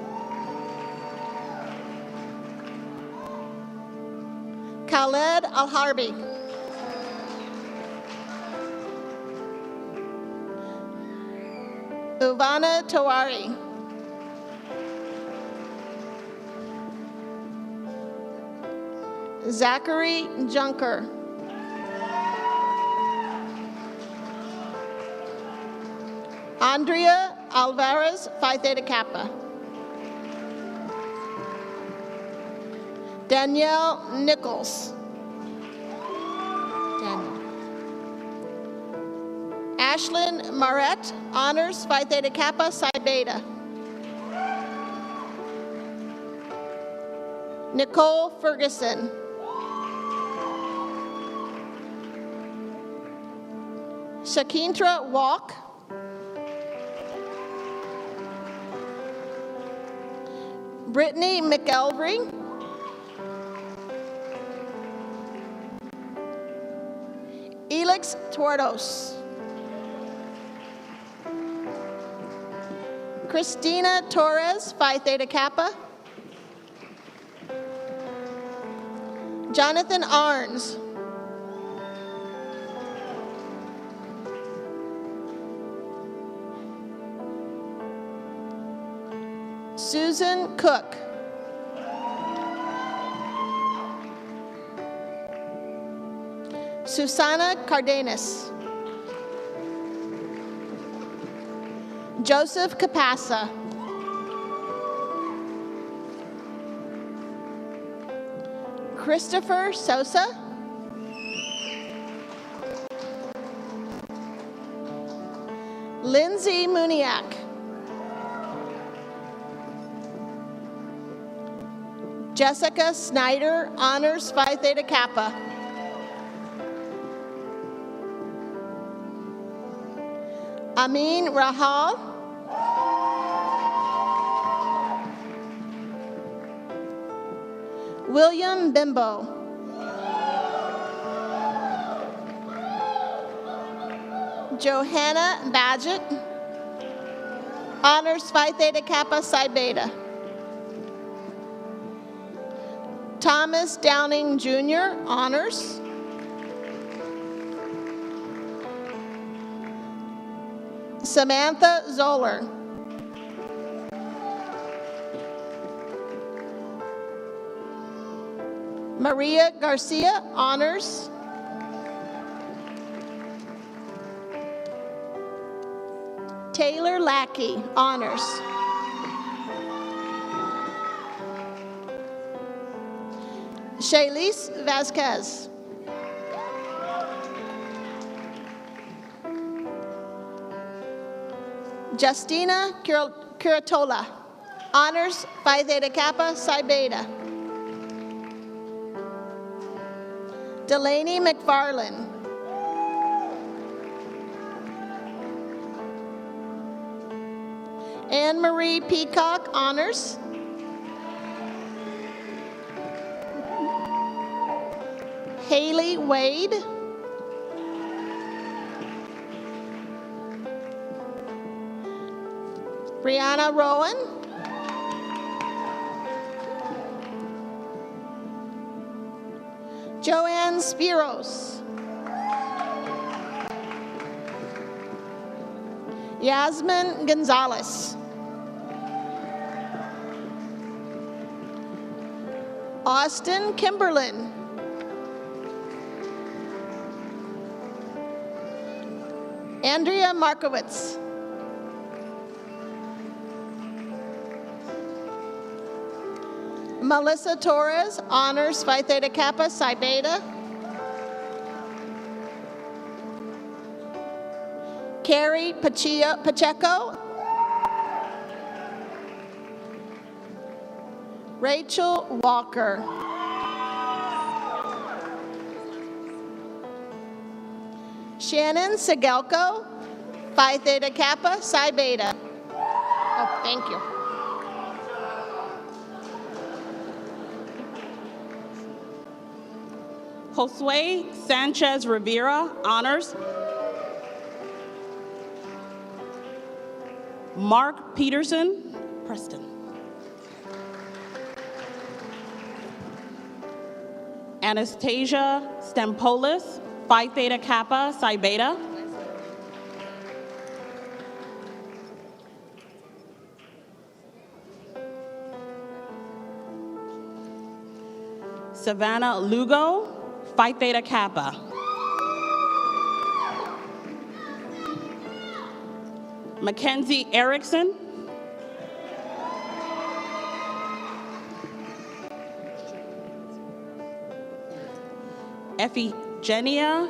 Speaker 3: Khaled Al-Harbi. Uvana Tawari. Zachary Junker. Andrea Alvarez, Phi Theta Kappa. Danielle Nichols. Ashlyn Maret, Honors, Phi Theta Kappa, Psi Beta. Nicole Ferguson. Shakindra Walk. Brittany McElvery. Elix Tuertos. Christina Torres, Phi Theta Kappa. Jonathan Arns. Susan Cook. Susana Cardenas. Joseph Capassa. Christopher Sosa. Lindsay Muniak. Jessica Snyder, Honors, Phi Theta Kappa. Amin Rahal. William Bimbo. Johanna Badgett. Honors, Phi Theta Kappa, Psi Beta. Thomas Downing Jr., Honors. Samantha Zoller. Maria Garcia, Honors. Taylor Lackey, Honors. Shaylise Vasquez. Justina Curatola, Honors, Phi Theta Kappa, Psi Beta. Delaney McFarland. Anne Marie Peacock, Honors. Haley Wade. Brianna Rowan. Joanne Spiros. Yasmin Gonzalez. Austin Kimberlin. Andrea Markowitz. Melissa Torres, honors Phi Theta Kappa Psi Beta. Carrie Pacheco. Rachel Walker. Shannon Segelko, Phi Theta Kappa Psi Beta. Oh, thank you.
Speaker 10: Josue Sanchez Rivera, honors. Mark Peterson, Preston. Anastasia Stampolis, Phi Theta Kappa Psi Beta. Savannah Lugo, Phi Theta Kappa. Mackenzie Erickson. Ephigenia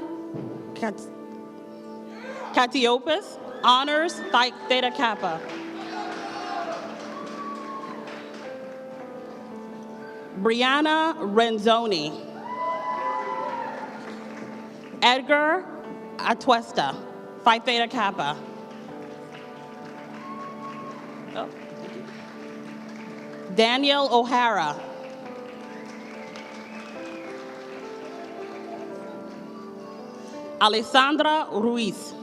Speaker 10: Katiopis, honors Phi Theta Kappa. Brianna Renzoni. Edgar Atuesta, Phi Theta Kappa. Oh, thank you. Daniel O'Hara. Alessandra Ruiz.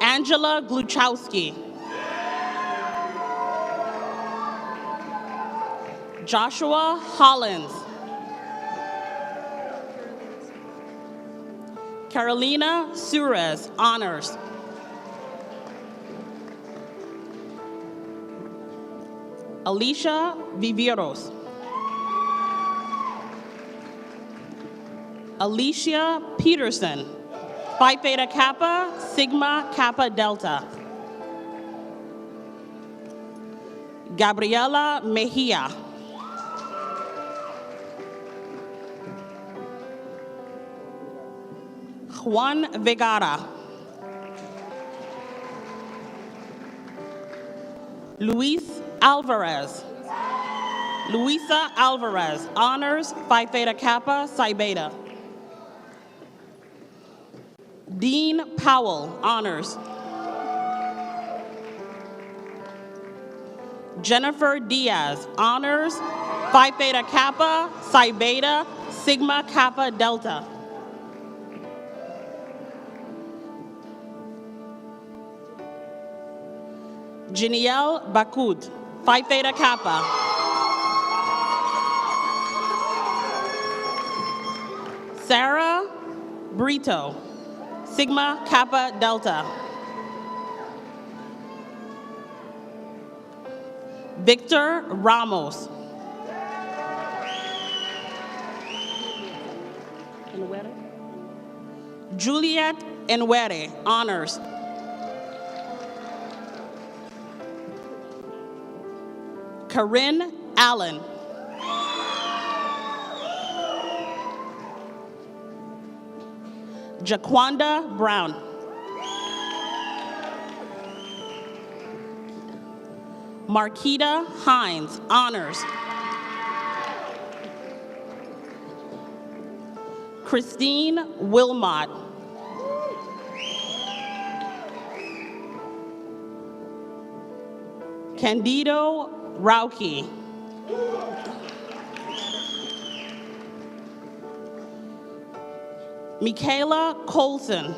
Speaker 10: Angela Gluchowski. Joshua Hollins. Carolina Suarez, honors. Alicia Viveros. Alicia Peterson, Phi Theta Kappa, Sigma Kappa Delta. Gabriela Mejia. Juan Vegara. Luis Alvarez. Luisa Alvarez, honors Phi Theta Kappa Psi Beta. Dean Powell, honors. Jennifer Diaz, honors Phi Theta Kappa Psi Beta, Sigma Kappa Delta. Janielle Bakud, Phi Theta Kappa. Sarah Brito, Sigma Kappa Delta. Victor Ramos. Juliet Enwere, honors. Corinne Allen. Jaquanda Brown. Marquita Hines, honors. Christine Wilmot. Candido Rauki. Michaela Colson.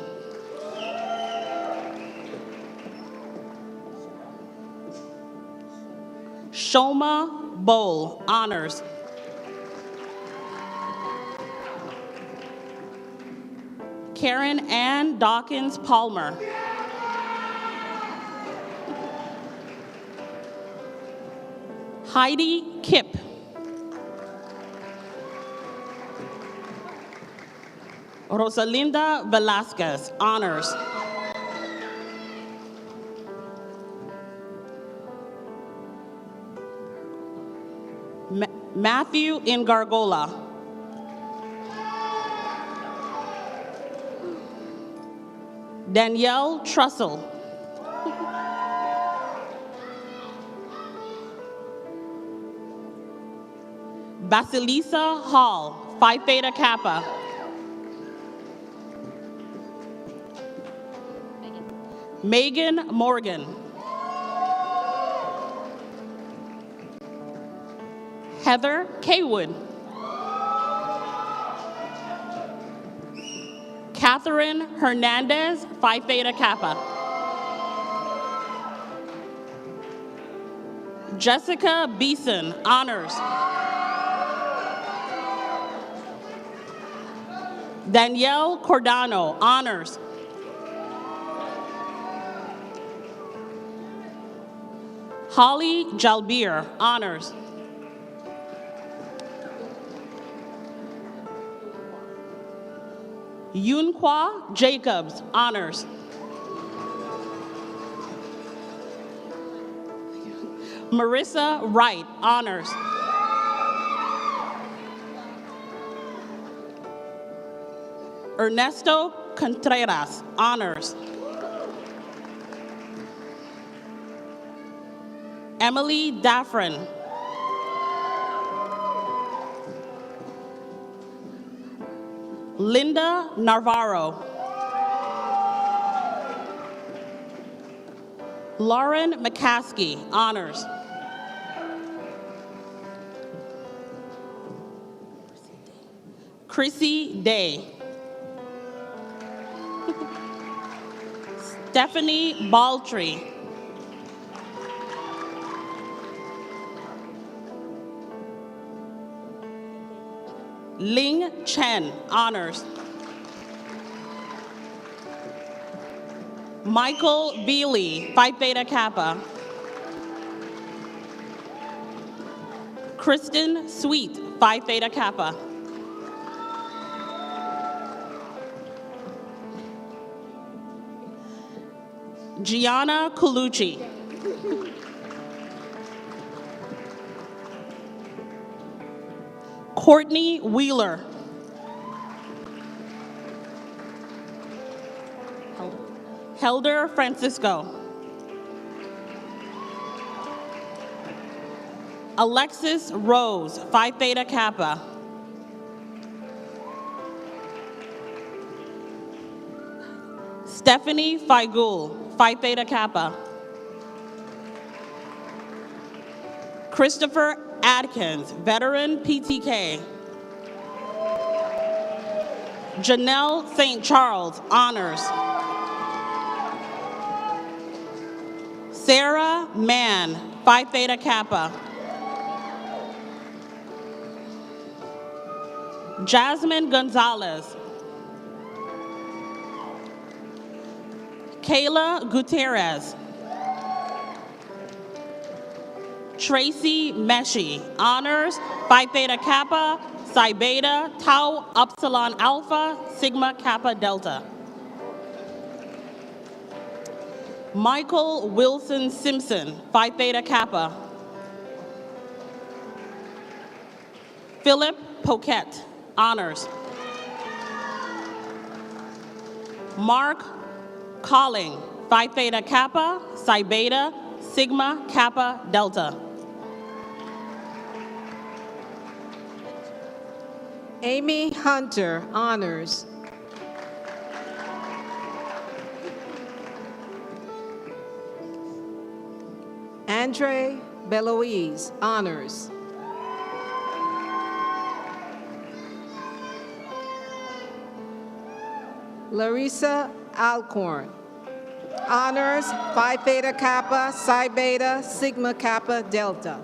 Speaker 10: Shoma Bowl, honors. Karen Ann Dawkins Palmer. Heidi Kipp. Rosalinda Velasquez, honors. Matthew Ingargola. Danielle Trussell. Basilisa Hall, Phi Theta Kappa. Megan Morgan. Heather Kaywood. Catherine Hernandez, Phi Theta Kappa. Jessica Beeson, honors. Danielle Cordano, honors. Holly Jalbir, honors. Yunhua Jacobs, honors. Marissa Wright, honors. Ernesto Contreras, honors. Emily Daffrin. Linda Navarro. Lauren McCaskey, honors. Chrissy Day. Stephanie Baltree. Ling Chen, honors. Michael Bealey, Phi Theta Kappa. Kristen Sweet, Phi Theta Kappa. Gianna Colucci. Courtney Wheeler. Helder Francisco. Alexis Rose, Phi Theta Kappa. Stephanie Figul, Phi Theta Kappa. Christopher Adkins, veteran PTK. Janelle St. Charles, honors. Sarah Mann, Phi Theta Kappa. Jasmine Gonzalez. Kayla Gutierrez. Tracy Meshi, honors, Phi Theta Kappa, Psi Beta, Tau Upsilon Alpha, Sigma Kappa Delta. Michael Wilson Simpson, Phi Theta Kappa. Philip Poquette, honors. Mark Colling, Phi Theta Kappa, Psi Beta, Sigma Kappa Delta.
Speaker 11: Amy Hunter, honors. Andre Beloise, honors. Larissa Alcorn, honors, Phi Theta Kappa, Psi Beta, Sigma Kappa Delta.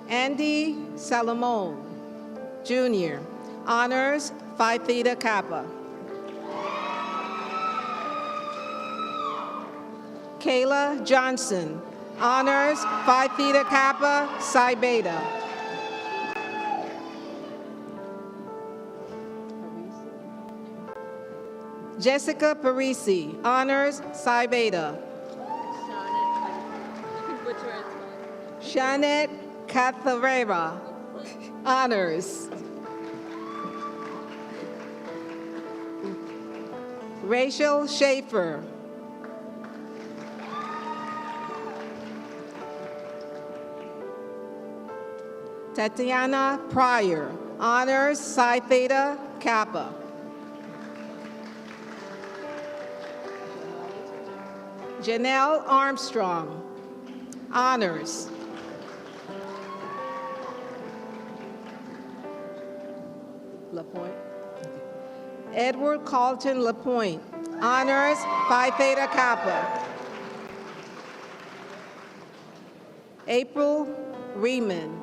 Speaker 11: Andy Salomon, Jr., honors, Phi Theta Kappa. Kayla Johnson, honors, Phi Theta Kappa, Psi Beta. Jessica Parisi, honors, Psi Beta. Shanet Catharera, honors. Rachel Schaefer. Tatiana Pryor, honors Psi Theta Kappa. Janelle Armstrong, honors. LaPointe. Edward Carlton LaPointe, honors Phi Theta Kappa. April Ryman.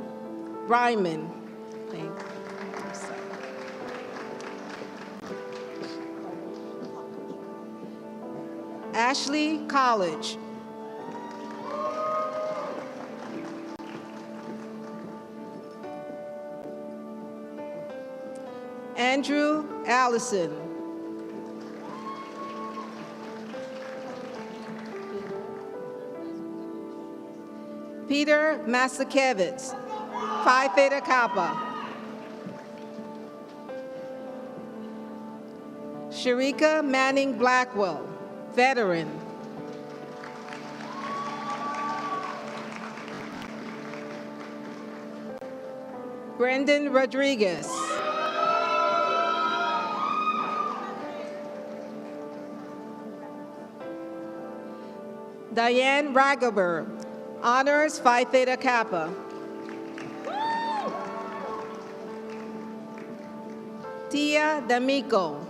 Speaker 11: Ashley College. Andrew Allison. Peter Masakevitz, Phi Theta Kappa. Sharika Manning Blackwell, veteran. Brendan Rodriguez. Diane Ragaber, honors Phi Theta Kappa. Tia D'Amico.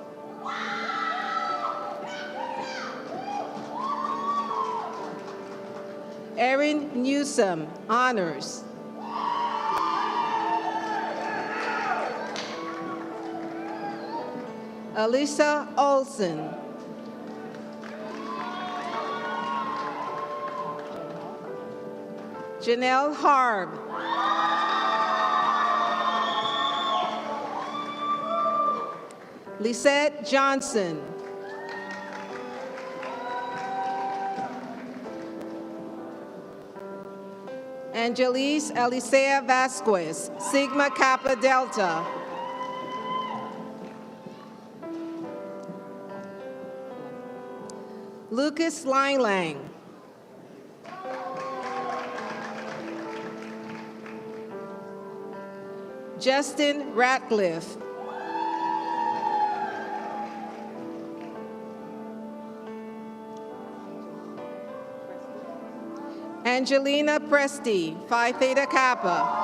Speaker 11: Erin Newsom, honors. Alyssa Olson. Janelle Harb. Lisette Johnson. Angelise Elisea Vasquez, Sigma Kappa Delta. Lucas Lang. Justin Ratcliffe. Angelina Presti, Phi Theta Kappa.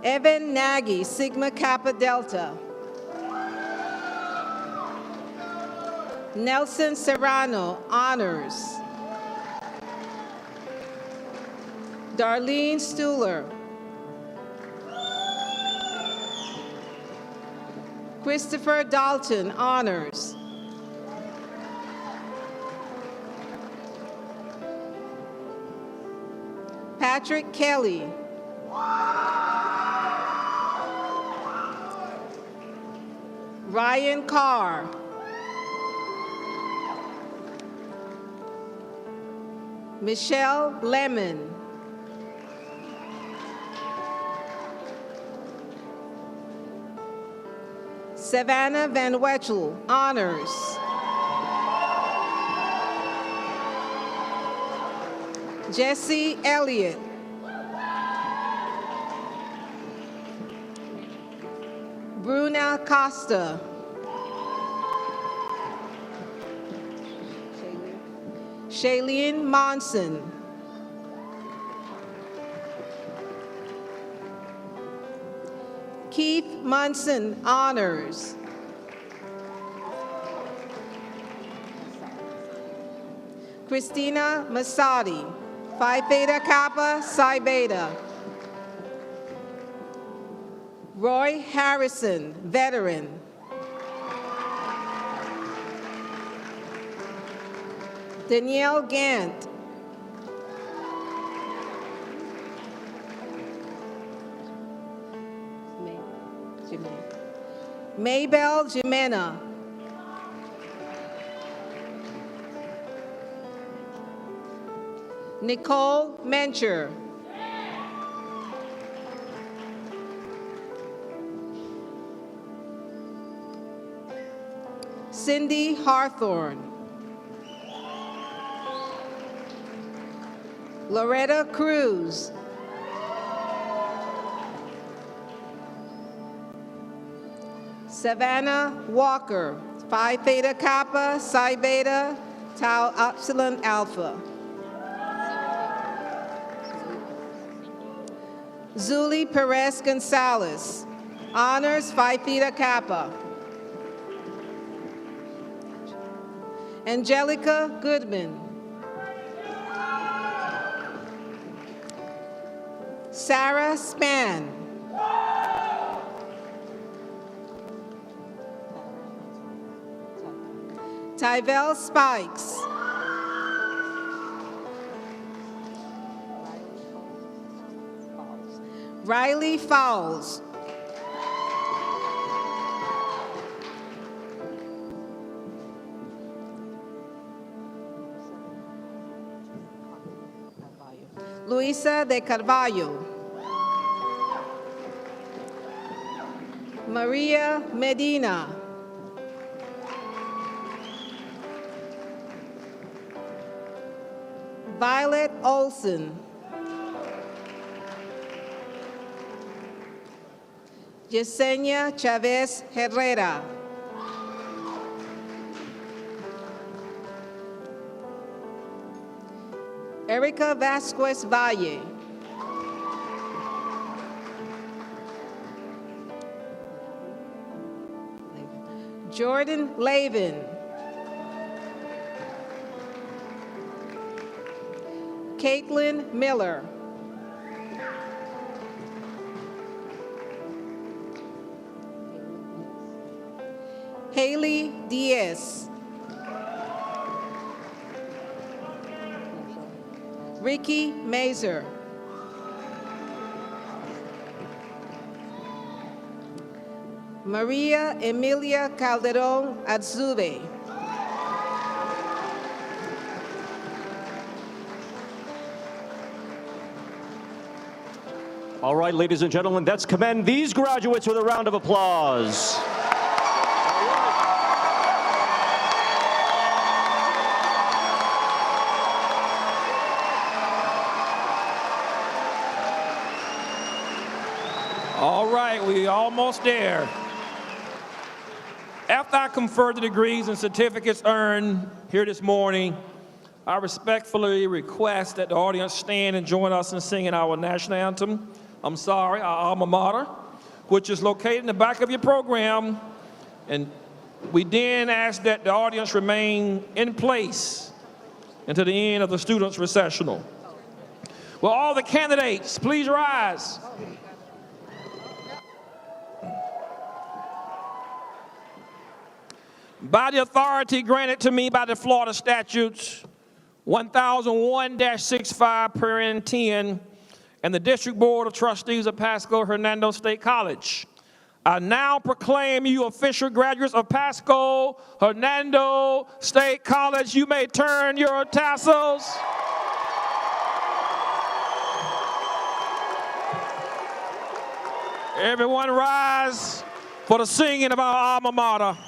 Speaker 11: Evan Nagy, Sigma Kappa Delta. Nelson Serrano, honors. Darlene Stuhler. Christopher Dalton, honors. Patrick Kelly. Ryan Carr. Michelle Lemon. Savannah Van Wetchel, honors. Jesse Elliott. Bruna Costa. Shailene Monson. Keith Munson, honors. Christina Masadi, Phi Theta Kappa Psi Beta. Roy Harrison, veteran. Danielle Gant. Maybelle Jimena. Nicole Mencher. Cindy Hawthorne. Loretta Cruz. Savannah Walker, Phi Theta Kappa, Psi Beta, Tau Upsilon Alpha. Zuli Perez Gonzalez, Honors Phi Theta Kappa. Angelica Goodman. Sarah Span. Tyvel Spikes. Riley Fowles. Luisa de Carvalho. Maria Medina. Violet Olson. Yesenia Chavez Herrera. Erica Vasquez Valle. Jordan Lavin. Caitlin Miller. Haley Diaz. Ricky Mazer. Maria Emilia Calderon Atzube.
Speaker 9: All right, ladies and gentlemen, let's commend these graduates with a round of applause.
Speaker 2: All right, we almost there. After I confer the degrees and certificates earned here this morning, I respectfully request that the audience stand and join us in singing our national anthem. I'm sorry, our alma mater, which is located in the back of your program. And we then ask that the audience remain in place until the end of the students' recessional. Will all the candidates please rise? By the authority granted to me by the Florida statutes 1001-65 parent 10 and the District Board of Trustees of Pasco-Hernando State College, I now proclaim you official graduates of Pasco-Hernando State College. You may turn your tassels. Everyone rise for the singing of our alma mater.